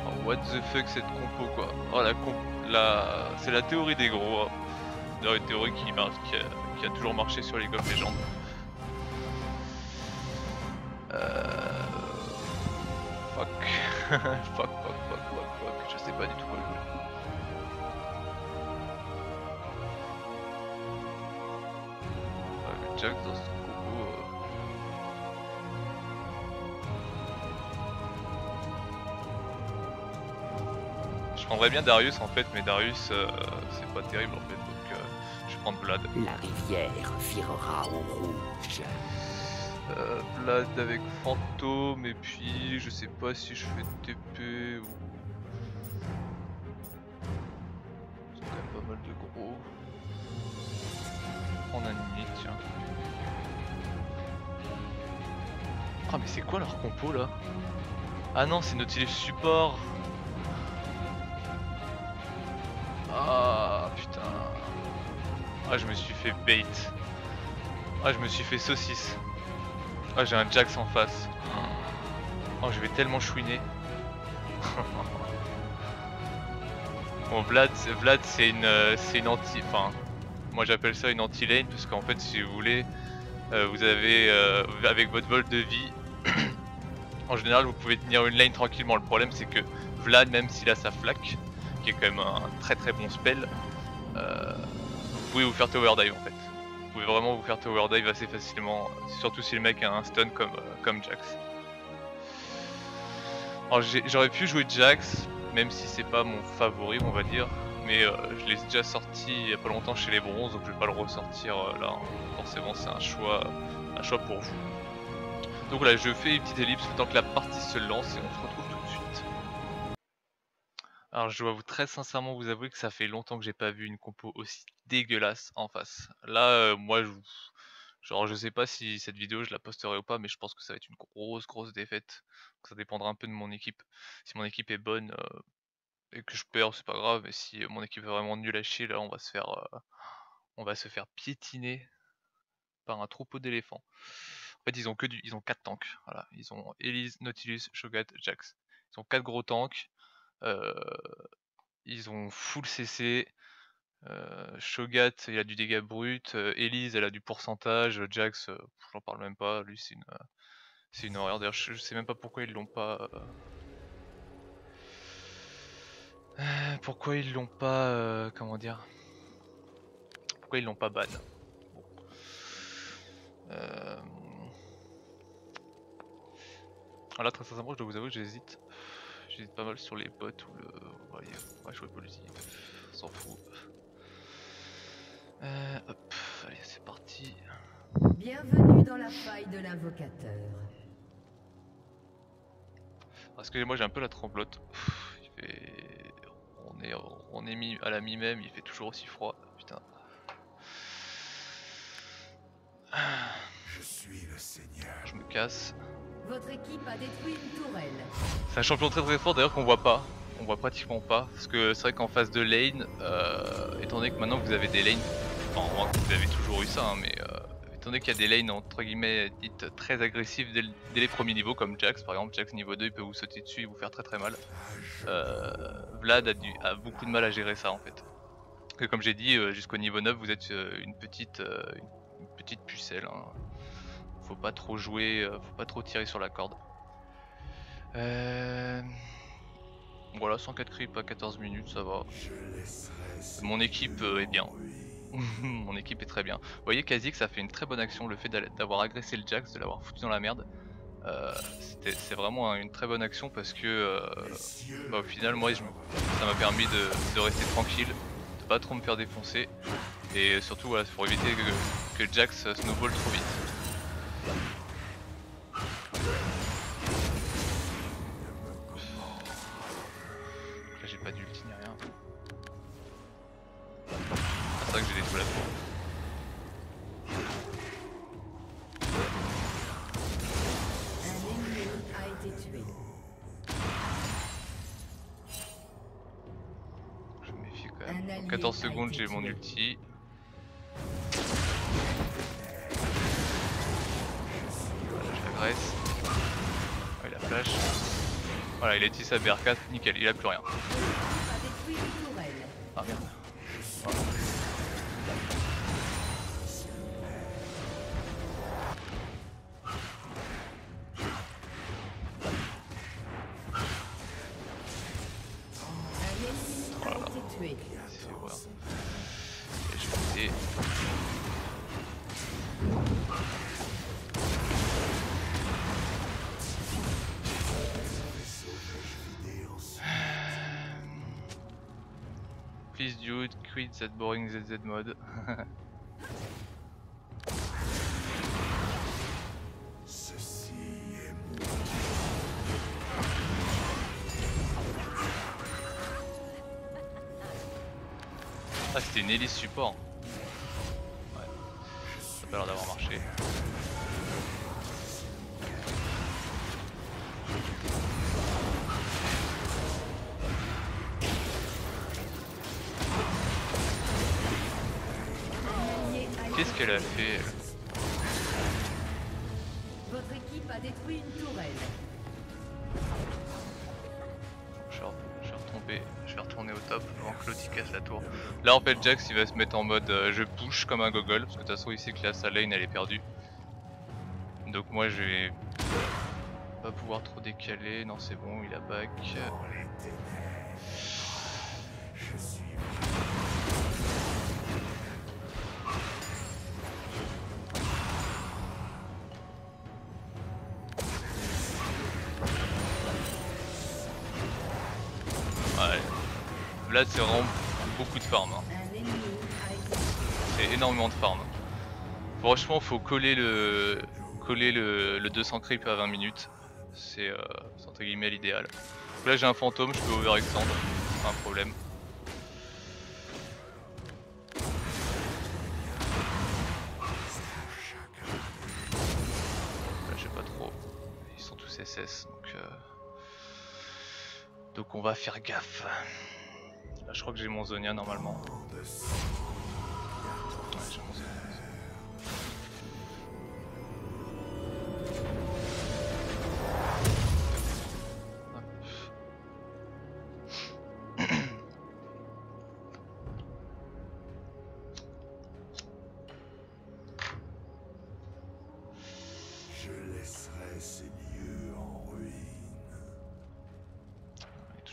[SPEAKER 1] Oh, what the fuck cette compo quoi. Oh c'est la théorie des gros. Hein. D'ailleurs une théorie qui a toujours marché sur League of Legends. Fuck. fuck, je sais pas du tout quoi jouer. Jax dans ce combo. Je prendrais bien Darius en fait, mais Darius c'est pas terrible en fait, donc je vais prendre Vlad.
[SPEAKER 2] La rivière virera au rouge.
[SPEAKER 1] Vlad avec fantôme et puis je sais pas si je fais TP ou... C'est quand même pas mal de gros. On a une minute tiens. Ah mais c'est quoi leur compo là? Ah non c'est Nautilus support. Ah putain. Ah je me suis fait bait. Ah je me suis fait saucisse. Ah j'ai un Jax en face. Oh je vais tellement chouiner. Bon Vlad c'est une anti... Enfin moi j'appelle ça une anti-lane parce qu'en fait si vous voulez vous avez avec votre vol de vie en général vous pouvez tenir une lane tranquillement. Le problème c'est que Vlad même s'il a sa flaque qui est quand même un très bon spell, vous pouvez vous faire tower dive en fait. Vous pouvez vraiment vous faire tower dive assez facilement, surtout si le mec a un stun comme Jax. Alors j'aurais pu jouer Jax, même si c'est pas mon favori on va dire, mais je l'ai déjà sorti il y a pas longtemps chez les bronzes, donc je vais pas le ressortir là, forcément c'est un choix pour vous. Donc voilà, je fais une petite ellipse le temps que la partie se lance et on se retrouve tout de suite. Alors je dois très sincèrement vous avouer que ça fait longtemps que j'ai pas vu une compo aussi dégueulasse en face. Là moi je sais pas si cette vidéo je la posterai ou pas, mais je pense que ça va être une grosse défaite. Donc, ça dépendra un peu de mon équipe. Si mon équipe est bonne et que je perds c'est pas grave, mais si mon équipe est vraiment nulle à chier là on va se faire piétiner par un troupeau d'éléphants. En fait ils ont 4 tanks, voilà. Ils ont Elise, Nautilus, Shogat, Jax. Ils ont 4 gros tanks. Ils ont full CC, Shogat il a du dégât brut, Elise elle a du pourcentage, Jax, j'en parle même pas, lui c'est une horreur. D'ailleurs je sais même pas pourquoi ils l'ont pas, comment dire? Pourquoi ils l'ont pas ban? Bon. Ah là très sincèrement je dois vous avouer que j'hésite. J'hésite pas mal sur les bots ou le. On va jouer politique, on s'en fout. Hop, allez c'est parti.
[SPEAKER 3] Bienvenue dans la faille de l'invocateur.
[SPEAKER 1] Excusez-moi j'ai un peu la tremblote. Il fait. On est mis à la mi-même, il fait toujours aussi froid. Putain.
[SPEAKER 4] Je suis le Seigneur.
[SPEAKER 1] Je me casse.
[SPEAKER 3] Votre équipe a détruit une tourelle.
[SPEAKER 1] C'est un champion très fort d'ailleurs qu'on voit pas. On voit pratiquement pas. Parce que c'est vrai qu'en phase de lane, étant donné que maintenant vous avez des lanes. Enfin vous avez toujours eu ça hein, mais étant donné qu'il y a des lanes entre guillemets dites très agressives dès les premiers niveaux comme Jax par exemple, Jax niveau 2 il peut vous sauter dessus et vous faire très mal. Vlad a beaucoup de mal à gérer ça en fait. Et comme j'ai dit, jusqu'au niveau 9 vous êtes une petite pucelle. Hein. Faut pas trop jouer, faut pas trop tirer sur la corde. Voilà, 104 creep à 14 minutes, ça va. Mon équipe est bien. Mon équipe est très bien. Vous voyez Kha'Zix ça fait une très bonne action, le fait d'avoir agressé le Jax, de l'avoir foutu dans la merde. C'est vraiment une très bonne action parce que au final moi ça m'a permis de rester tranquille, de pas trop me faire défoncer. Et surtout voilà, pour éviter que Jax snowball trop vite. Là j'ai pas d'ulti ni rien. Ah, c'est vrai que j'ai des toilettes.
[SPEAKER 3] Un ennemi a été tué.
[SPEAKER 1] Je me méfie quand même. Dans 14 secondes j'ai mon ulti. Voilà, je l'agresse. Oh, il a flash. Voilà, il a utilisé sa BR4, nickel, il a plus rien. Ah merde. Voilà. Voilà. C'est voilà. Et je vais essayer. Please dude, quit that boring ZZ mode.
[SPEAKER 4] Ceci est moi.
[SPEAKER 1] Ah c'était une hélice support. Ouais. Ça a pas l'air d'avoir marché. Qu'est-ce qu'elle a fait elle?
[SPEAKER 3] Votre équipe a détruit une tourelle.
[SPEAKER 1] Je vais retomber, je vais retourner au top avant que l'autre casse la tour. Là en fait Jax il va se mettre en mode je push comme un gogol parce que de toute façon il sait que là sa lane elle est perdue. Donc moi je vais pas pouvoir trop décaler, non c'est bon il a back. Ouais, là c'est vraiment beaucoup de farm. Hein. C'est énormément de farm. Franchement faut coller le 200 creep à 20 minutes. C'est entre guillemets l'idéal. Là j'ai un fantôme, je peux overextendre, pas un problème. Là je sais pas trop. Ils sont tous SS donc on va faire gaffe. Là je crois que j'ai mon Zonia normalement. Ouais, j'ai mon Zonia.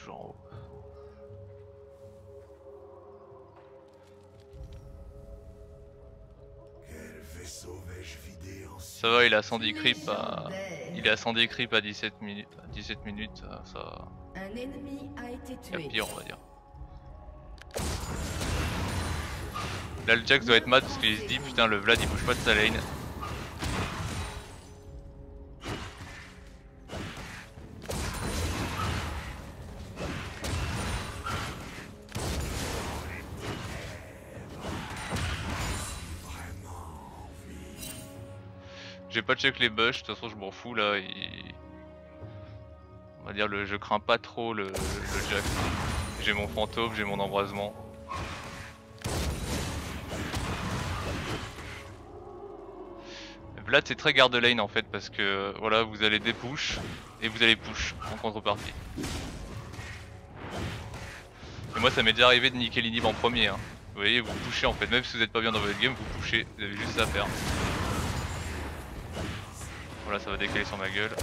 [SPEAKER 1] toujours en haut.
[SPEAKER 4] Quel vaisseau vais-je vider ensuite?
[SPEAKER 1] Ça va, il a 110 creep à... Il est à 110 creep à 17 minutes. 17 minutes, ça...
[SPEAKER 3] Un ennemi a été
[SPEAKER 1] Il y a
[SPEAKER 3] tué.
[SPEAKER 1] pire, on va dire. Là le Jax doit être mad parce qu'il se dit putain le Vlad il bouge pas de sa lane. J'ai pas check les bush, de toute façon je m'en fous là. On va dire je crains pas trop le Jax. J'ai mon fantôme, j'ai mon embrasement. Vlad c'est très garde lane en fait parce que voilà vous allez dépush et vous allez push en contrepartie. Et moi ça m'est déjà arrivé de niquer l'inhib en premier hein. Vous voyez vous pushez en fait, même si vous êtes pas bien dans votre game vous pushez, vous avez juste ça à faire. Voilà ça va décaler sur ma gueule.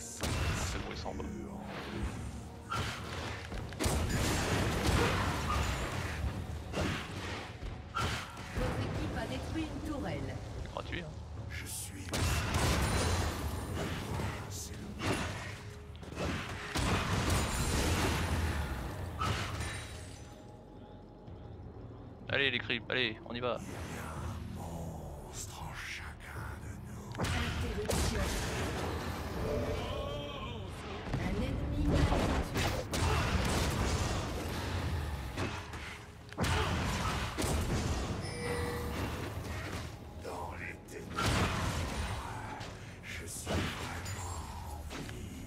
[SPEAKER 1] Ça bruit s'en bas.
[SPEAKER 3] Votre équipe a détruit une tourelle.
[SPEAKER 1] C'est gratuit hein.
[SPEAKER 4] Je suis c'est le
[SPEAKER 1] Allez les creeps, allez on y va.
[SPEAKER 4] monstre en chacun de nous.
[SPEAKER 3] Interruption. Un ennemi a été tué.
[SPEAKER 4] Dans les ténèbres, je suis vraiment en vie.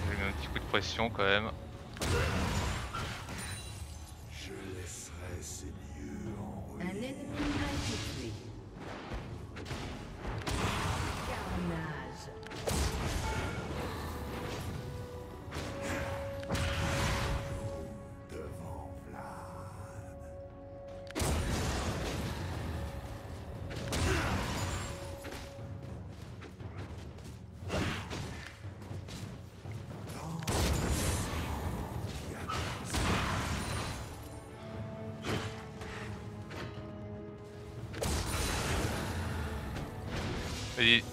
[SPEAKER 1] J'ai mis un petit coup de pression quand même.
[SPEAKER 4] Je laisserai ces lieux en
[SPEAKER 3] Un
[SPEAKER 4] ruine.
[SPEAKER 3] ennemi a été tué. Carnage.
[SPEAKER 4] Devant Vlad.
[SPEAKER 1] Et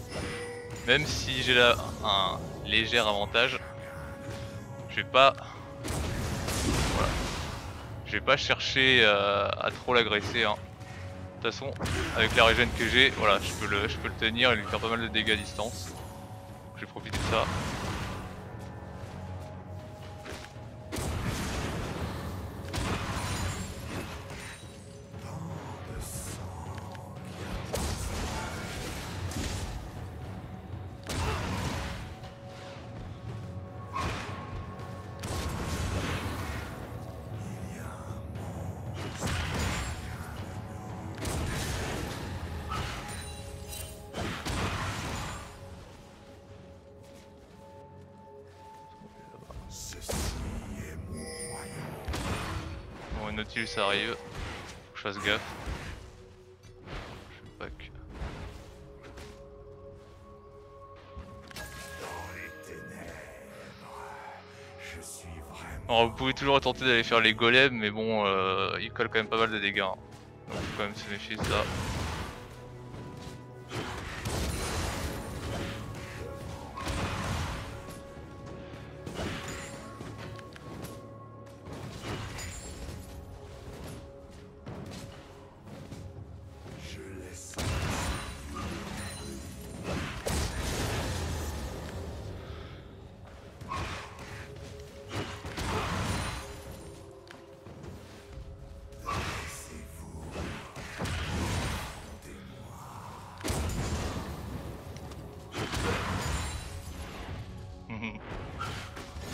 [SPEAKER 1] même si j'ai là un léger avantage, je vais pas, voilà, je vais pas chercher à trop l'agresser. Hein. De toute façon, avec la régène que j'ai, voilà, je peux le tenir et lui faire pas mal de dégâts à distance. Donc, je vais profiter de ça.
[SPEAKER 4] Ceci est mon royaume.
[SPEAKER 1] Bon, Nautilus arrive, faut que je fasse gaffe. Je sais pas que...
[SPEAKER 4] Dans les ténèbres, je suis vraiment.
[SPEAKER 1] Alors vous pouvez toujours tenter d'aller faire les golems, mais bon, ils collent quand même pas mal de dégâts. Hein. Donc faut quand même se méfier de ça.
[SPEAKER 4] Je laisse. Laissez-vous.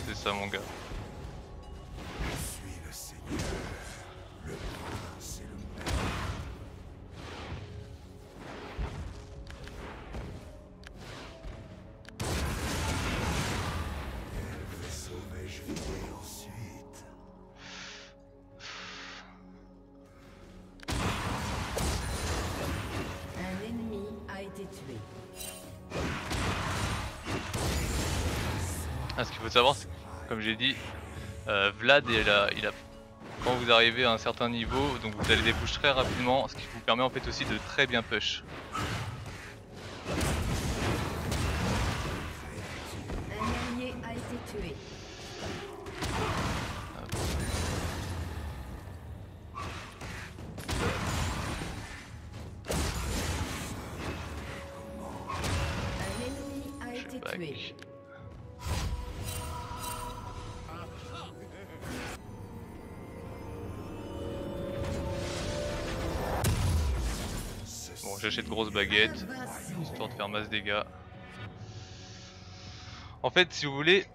[SPEAKER 1] C'est ça mon gars.
[SPEAKER 4] Je suis le Seigneur, le prince et le maître. Quel vaisseau vais-je vider ensuite?
[SPEAKER 1] Ah, ce qu'il faut savoir, c'est que, comme j'ai dit, Vlad il a quand vous arrivez à un certain niveau, donc vous allez des push très rapidement, ce qui vous permet en fait aussi de très bien push.
[SPEAKER 3] Un allié a été tué. Un ennemi a été
[SPEAKER 1] Back.
[SPEAKER 3] tué.
[SPEAKER 1] Bon, j'achète grosse baguette, histoire de faire masse dégâts. En fait, si vous voulez,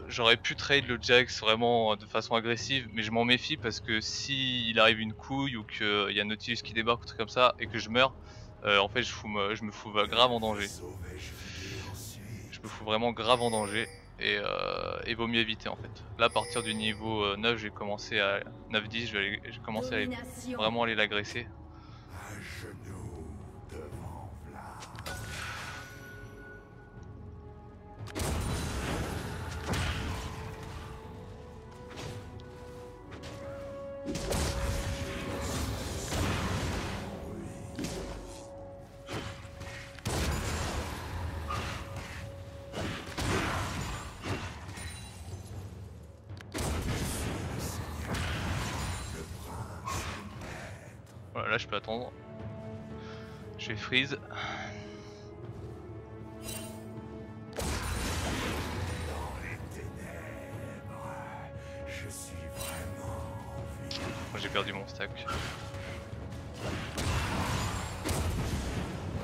[SPEAKER 1] j'aurais pu trade le Jax vraiment de façon agressive, mais je m'en méfie parce que si il arrive une couille ou qu'il y a Nautilus qui débarque ou truc comme ça et que je meurs, en fait je me fous grave en danger. Je me fous vraiment grave en danger et vaut mieux éviter en fait. Là, à partir du niveau 9, j'ai commencé à 9-10, j'ai commencé à
[SPEAKER 3] Domination.
[SPEAKER 1] vraiment aller l'agresser.
[SPEAKER 4] À genoux devant Vlad.
[SPEAKER 1] Voilà, là je peux attendre. Je vais freeze.
[SPEAKER 4] Dans les ténèbres, je suis vraiment en vie.
[SPEAKER 1] J'ai perdu mon stack.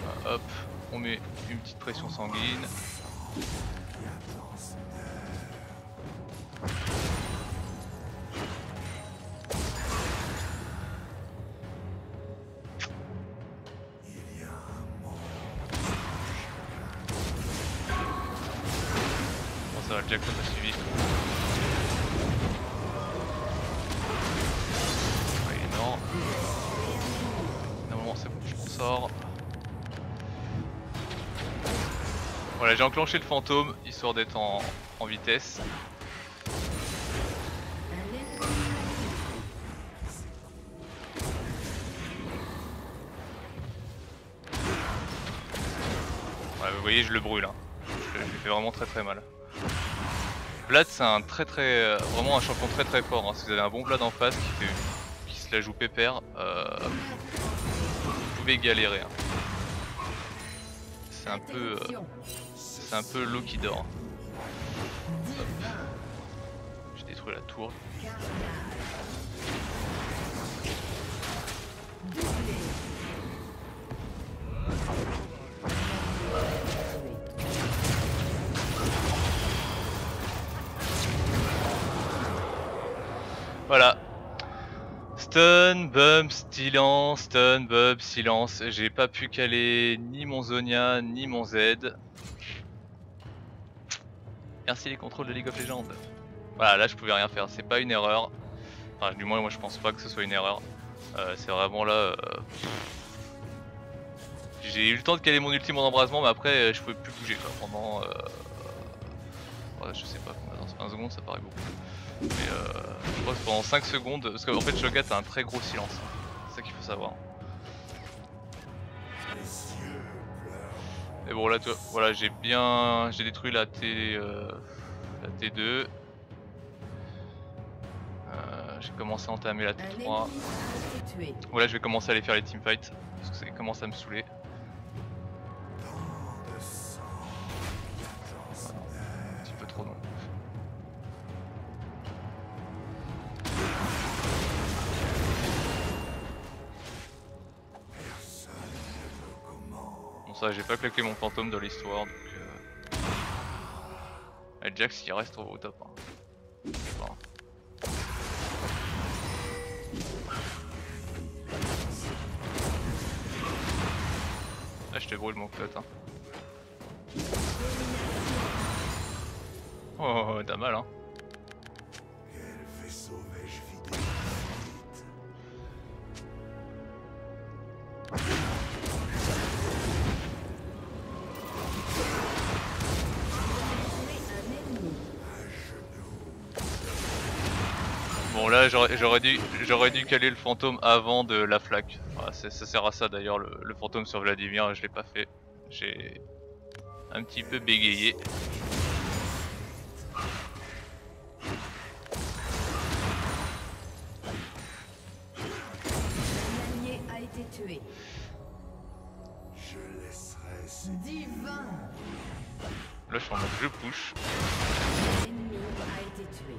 [SPEAKER 1] Voilà, hop, on met une petite pression sanguine. Bon, ça va, le Jackson m'a suivi. Ouais, il est mort. Normalement c'est bon, je m'en sors. Voilà, j'ai enclenché le fantôme histoire d'être en vitesse.
[SPEAKER 3] Un ennemi
[SPEAKER 1] Ouais, vous voyez, je le brûle. Hein. Je lui fais vraiment très mal. Vlad, c'est un vraiment un champion très fort. Hein. Si vous avez un bon Vlad en face qui se la joue pépère, vous pouvez galérer. Hein. C'est un peu l'eau qui dort. Hop. J'ai détruit la tour. Voilà. Stun, bump, silence, stun, bump, silence. J'ai pas pu caler ni mon Zonia ni mon Z. Merci les contrôles de League of Legends. Voilà, là je pouvais rien faire, c'est pas une erreur. Enfin, du moins moi je pense pas que ce soit une erreur. C'est vraiment là... J'ai eu le temps de caler mon ultime en embrasement, mais après je pouvais plus bouger quoi, pendant... Ouais, je sais pas combien, 20 secondes ça paraît beaucoup. Mais je crois que pendant 5 secondes, parce qu'en fait Shogat a un très gros silence, c'est ça qu'il faut savoir. Et bon là tu vois, voilà, j'ai détruit la T2. J'ai commencé à entamer la T3. Voilà, je vais commencer à aller faire les teamfights, parce que ça commence à me saouler. Un petit peu trop long. Bon ça, j'ai pas claqué mon fantôme dans l'histoire, donc Jax il reste au top. Hein. Bon. Là je te brûle mon pote. Hein. Oh, t'as mal hein.
[SPEAKER 4] Quel vaisseau vais-je vider vite?
[SPEAKER 1] Bon là j'aurais dû caler le fantôme avant de la flaque. Voilà, ça sert à ça d'ailleurs le fantôme sur Vladimir, je l'ai pas fait. J'ai un petit peu bégayé.
[SPEAKER 3] L'allié a été tué.
[SPEAKER 4] Je laisserai ces
[SPEAKER 3] Divin.
[SPEAKER 1] Là je suis en mode je push.
[SPEAKER 3] L'ennemi a été tué.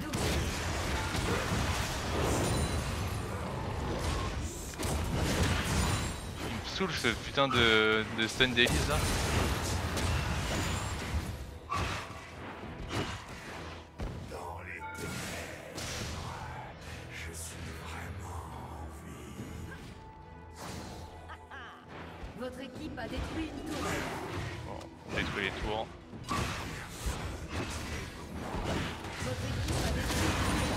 [SPEAKER 3] Double.
[SPEAKER 1] Il me saoule ce putain de stun d'Elise là.
[SPEAKER 4] dans les ténèbres. Je suis vraiment en vie.
[SPEAKER 3] Votre équipe a détruit une tour.
[SPEAKER 1] Bon, on détruit les tours.
[SPEAKER 3] Votre équipe a détruit une tour.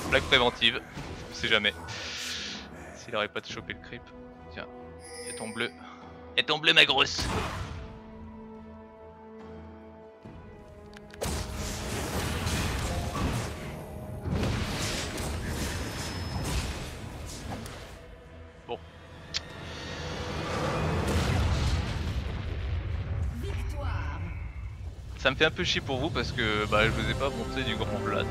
[SPEAKER 1] Blague préventive, on sait jamais. S'il aurait pas de choper le creep. Tiens, y'a ton bleu. Y'a ton bleu ma grosse. Bon.
[SPEAKER 3] Victoire.
[SPEAKER 1] Ça me fait un peu chier pour vous parce que bah, je vous ai pas montré du grand Vlad.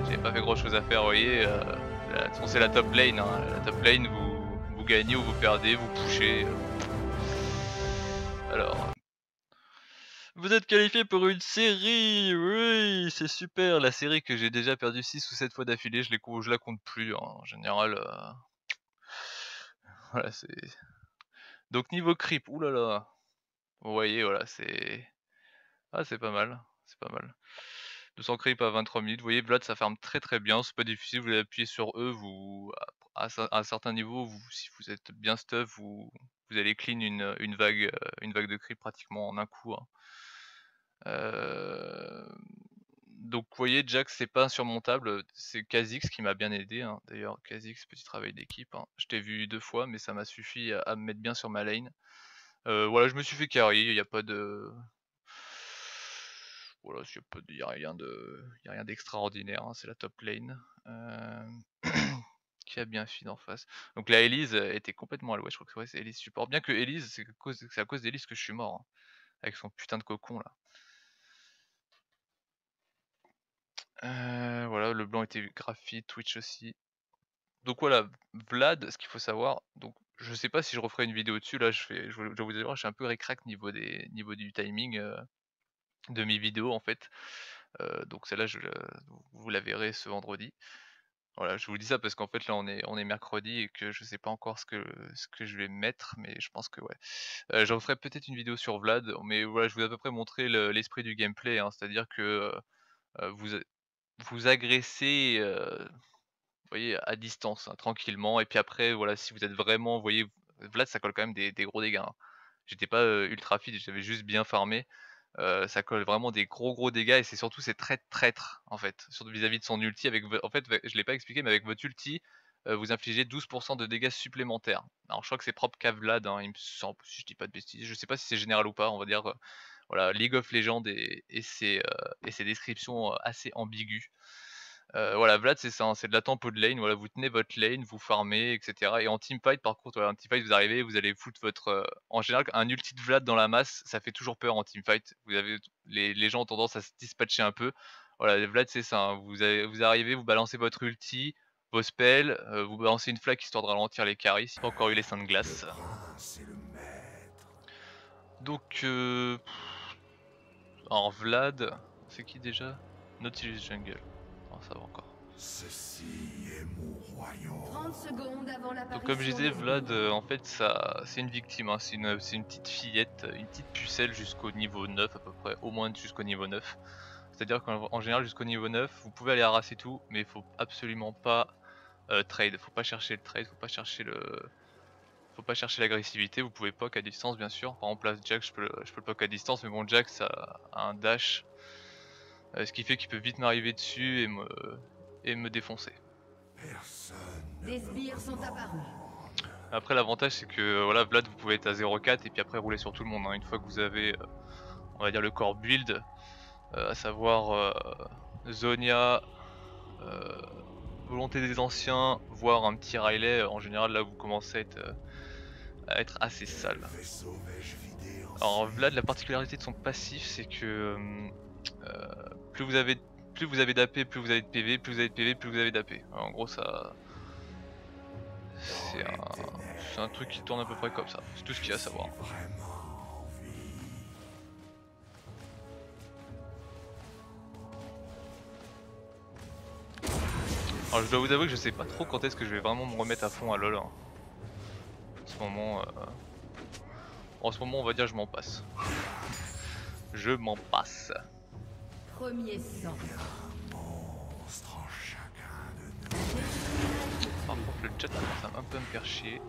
[SPEAKER 1] J'avais pas fait grand chose à faire, vous voyez. De toute façon, c'est la top lane. Hein. La top lane, vous gagnez ou vous perdez, vous pushez. Alors. Vous êtes qualifié pour une série. Oui, c'est super. La série que j'ai déjà perdu 6 ou 7 fois d'affilée, je la compte plus. Hein. En général. Voilà, c'est. Donc, niveau creep, oulala. Vous voyez, voilà, c'est. Ah, c'est pas mal. C'est pas mal. 200 creep à 23 minutes. Vous voyez, Vlad, ça farm très très bien. C'est pas difficile. Vous appuyez sur eux. À un certain niveau, si vous êtes bien stuff, vous allez clean une vague de creep pratiquement en un coup. Hein. Donc, vous voyez, Jack, c'est pas insurmontable. C'est Kha'Zix qui m'a bien aidé. Hein. D'ailleurs, Kha'Zix, petit travail d'équipe. Hein. Je t'ai vu 2 fois, mais ça m'a suffi à me mettre bien sur ma lane. Voilà, je me suis fait carry. Il n'y a pas de. Voilà, il n'y a rien d'extraordinaire, hein, c'est la top lane. Qui a bien feed en face. Donc la Elise était complètement à l'ouest, je crois que ouais, c'est Elise support. Bien que Elise, c'est à cause d'Elise que je suis mort. Hein, avec son putain de cocon là. Voilà, le blanc était graphite, Twitch aussi. Donc voilà, Vlad, ce qu'il faut savoir, donc je sais pas si je referai une vidéo dessus, là je vous dire, je suis un peu récrac niveau du timing de mes vidéos en fait. Donc celle-là, vous la verrez ce vendredi. Voilà, je vous dis ça parce qu'en fait là on est mercredi et que je sais pas encore ce que je vais mettre, mais je pense que ouais. Je referai peut-être une vidéo sur Vlad, mais voilà, je vous ai à peu près montré l'esprit du gameplay, hein, c'est-à-dire que vous agressez, vous voyez, à distance, hein, tranquillement, et puis après, voilà, si vous êtes vraiment, vous voyez, Vlad ça colle quand même des gros dégâts. Hein. J'étais pas ultra feed, j'avais juste bien farmé. Ça colle vraiment des gros dégâts et c'est très traître en fait, surtout vis-à-vis de son ulti en fait, je l'ai pas expliqué mais avec votre ulti, vous infligez 12% de dégâts supplémentaires. Alors je crois que c'est propre qu'à Vlad, hein, il me semble, si je dis pas de bêtises, je sais pas si c'est général ou pas, on va dire, voilà, League of Legends et ses descriptions assez ambiguës. Voilà, Vlad c'est ça, hein, c'est de la tempo de lane, voilà, vous tenez votre lane, vous farmez, etc. Et en teamfight par contre, voilà, en teamfight vous arrivez, vous allez foutre votre... en général, un ulti de Vlad dans la masse, ça fait toujours peur en teamfight. Les gens ont tendance à se dispatcher un peu. Voilà, Vlad c'est ça, hein, vous arrivez, vous balancez votre ulti, vos spells, vous balancez une flaque histoire de ralentir les carries, si pas encore eu les seins de glace.
[SPEAKER 4] prince et le maître.
[SPEAKER 1] Donc, alors Vlad, c'est qui déjà? Nautilus Jungle, oh, ça va encore.
[SPEAKER 4] Ceci est mon royaume.
[SPEAKER 3] 30 secondes avant l'apparition.
[SPEAKER 1] Donc comme je disais,
[SPEAKER 3] des
[SPEAKER 1] Vlad,
[SPEAKER 3] ennemis.
[SPEAKER 1] en fait, c'est une victime, hein, c'est une petite fillette, une petite pucelle jusqu'au niveau 9 à peu près, au moins jusqu'au niveau 9. C'est-à-dire qu'en général jusqu'au niveau 9, vous pouvez aller harasser tout, mais il faut absolument pas trade, faut pas chercher le trade, faut pas chercher l'agressivité, vous pouvez poke à distance bien sûr. Par exemple là, Jack, je peux le poke à distance, mais bon, Jack ça a un dash, ce qui fait qu'il peut vite m'arriver dessus et me défoncer.
[SPEAKER 4] Personne.
[SPEAKER 3] Des sbires sont apparus.
[SPEAKER 1] Après l'avantage c'est que voilà, Vlad vous pouvez être à 0,4 et puis après rouler sur tout le monde, hein. Une fois que vous avez on va dire le core build, à savoir Zonia, euh, Volonté des anciens, voire un petit Riley, en général là vous commencez à être assez sale.
[SPEAKER 4] Vaisseau vais-je vider
[SPEAKER 1] Alors
[SPEAKER 4] ensuite?
[SPEAKER 1] Vlad, la particularité de son passif c'est que plus vous avez d'AP, plus vous avez de PV, plus vous avez de PV, plus vous avez d'AP. En gros ça
[SPEAKER 4] Dans les ténèbres,
[SPEAKER 1] c'est un truc qui tourne à peu près comme ça, c'est tout ce qu'il y a à savoir.
[SPEAKER 4] vraiment envie.
[SPEAKER 1] Alors je dois vous avouer que je sais pas trop quand est-ce que je vais vraiment me remettre à fond à LoL, hein. En ce moment on va dire je m'en passe. Je m'en passe.
[SPEAKER 3] Premier sang.
[SPEAKER 4] Monstre en chacun de nous.
[SPEAKER 1] Par contre le chat commence à un peu me faire chier.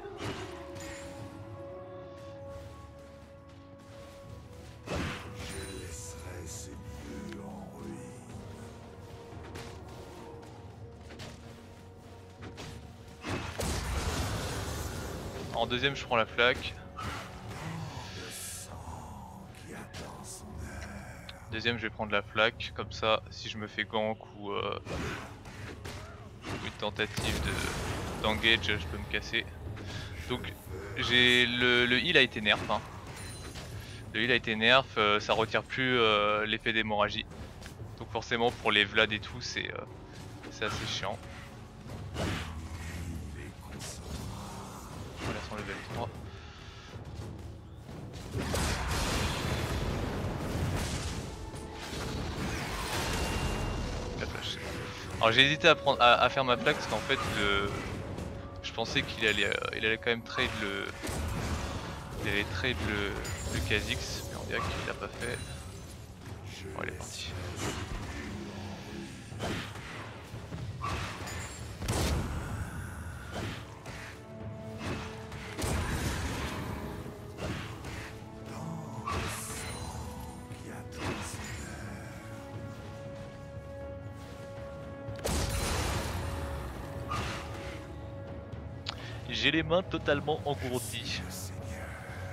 [SPEAKER 4] Je laisserai ce lieu en ruine.
[SPEAKER 1] En deuxième je prends la flaque.
[SPEAKER 4] Le sang qui attend son heure.
[SPEAKER 1] Deuxième je vais prendre la flaque, comme ça si je me fais gank ou une tentative d'engage je peux me casser. Donc j'ai le heal a été nerf, hein. Le heal a été nerf, ça retire plus l'effet d'hémorragie. Donc forcément pour les Vlad et tout c'est assez chiant. Voilà son level 3. La flash. Alors j'ai hésité à faire ma flaque parce qu'en fait je pensais qu'il allait quand même trade le Kha'Zix, mais on dirait qu'il l'a pas fait. Bon, elle est partie.
[SPEAKER 4] Qui attend son heure.
[SPEAKER 1] J'ai les mains totalement engourdies.
[SPEAKER 4] Le Seigneur.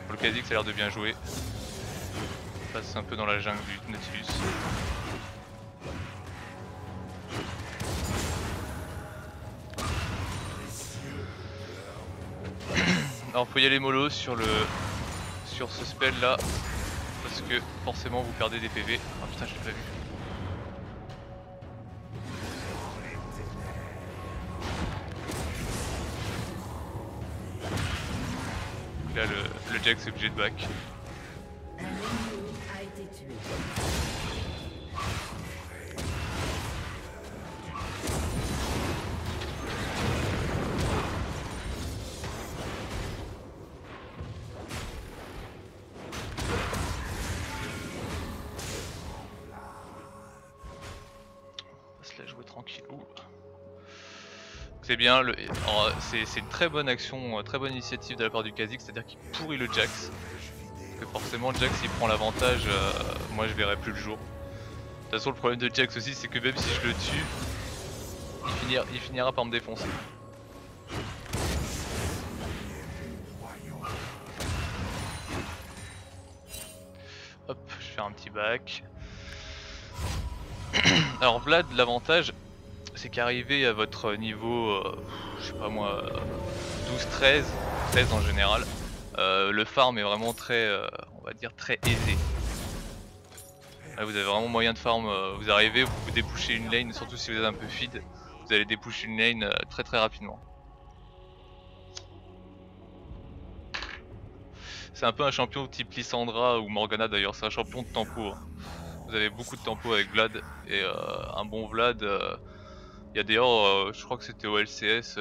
[SPEAKER 1] Le Kha'Zix a l'air de bien jouer. On passe un peu dans la jungle du Nautilus. Alors faut y aller mollo sur ce spell là, parce que forcément vous perdez des PV. Ah putain je l'ai pas vu. Donc là le Jax est obligé de back.
[SPEAKER 3] Un ennemi a été tué.
[SPEAKER 1] On va se la jouer tranquillou. C'est bien, c'est une très bonne action, très bonne initiative de la part du Kha'Zix, c'est-à-dire qu'il pourrit le Jax. Parce que forcément Jax il prend l'avantage, moi je verrai plus le jour. De toute façon le problème de Jax aussi c'est que même si je le tue, il finira par me défoncer. Hop, je vais faire un petit back. Alors Vlad, l'avantage c'est qu'arrivé à votre niveau, je sais pas moi, 12-13, 13 en général, le farm est vraiment très, on va dire très aisé. Là, vous avez vraiment moyen de farm, vous arrivez, vous débouchez une lane, surtout si vous êtes un peu feed, vous allez déboucher une lane très rapidement. C'est un peu un champion type Lissandra ou Morgana d'ailleurs, c'est un champion de tempo, hein. Vous avez beaucoup de tempo avec Vlad et un bon Vlad. Il y a d'ailleurs, je crois que c'était au LCS,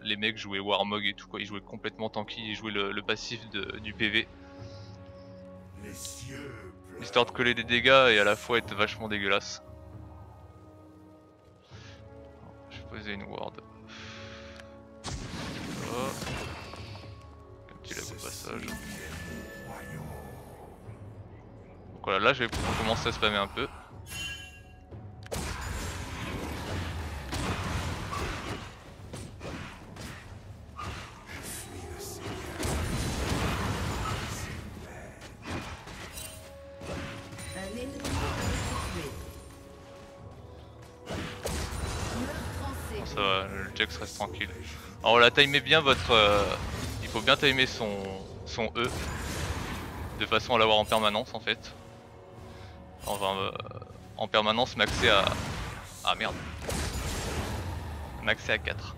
[SPEAKER 1] les mecs jouaient Warmog et tout quoi, ils jouaient complètement tanky, ils jouaient le passif du PV.
[SPEAKER 4] Les cieux pleurent.
[SPEAKER 1] Histoire de coller des dégâts et à la fois être vachement dégueulasse. Je vais poser une ward. Oh. Un petit lag au passage. Donc voilà, là je vais pouvoir commencer à spammer un peu.
[SPEAKER 4] Je suis le
[SPEAKER 1] ça va, le Jax reste tranquille. Alors là, timez bien votre... il faut bien timer son E. De façon à l'avoir en permanence en fait. Enfin, en permanence maxé à... Ah merde. Maxé à 4.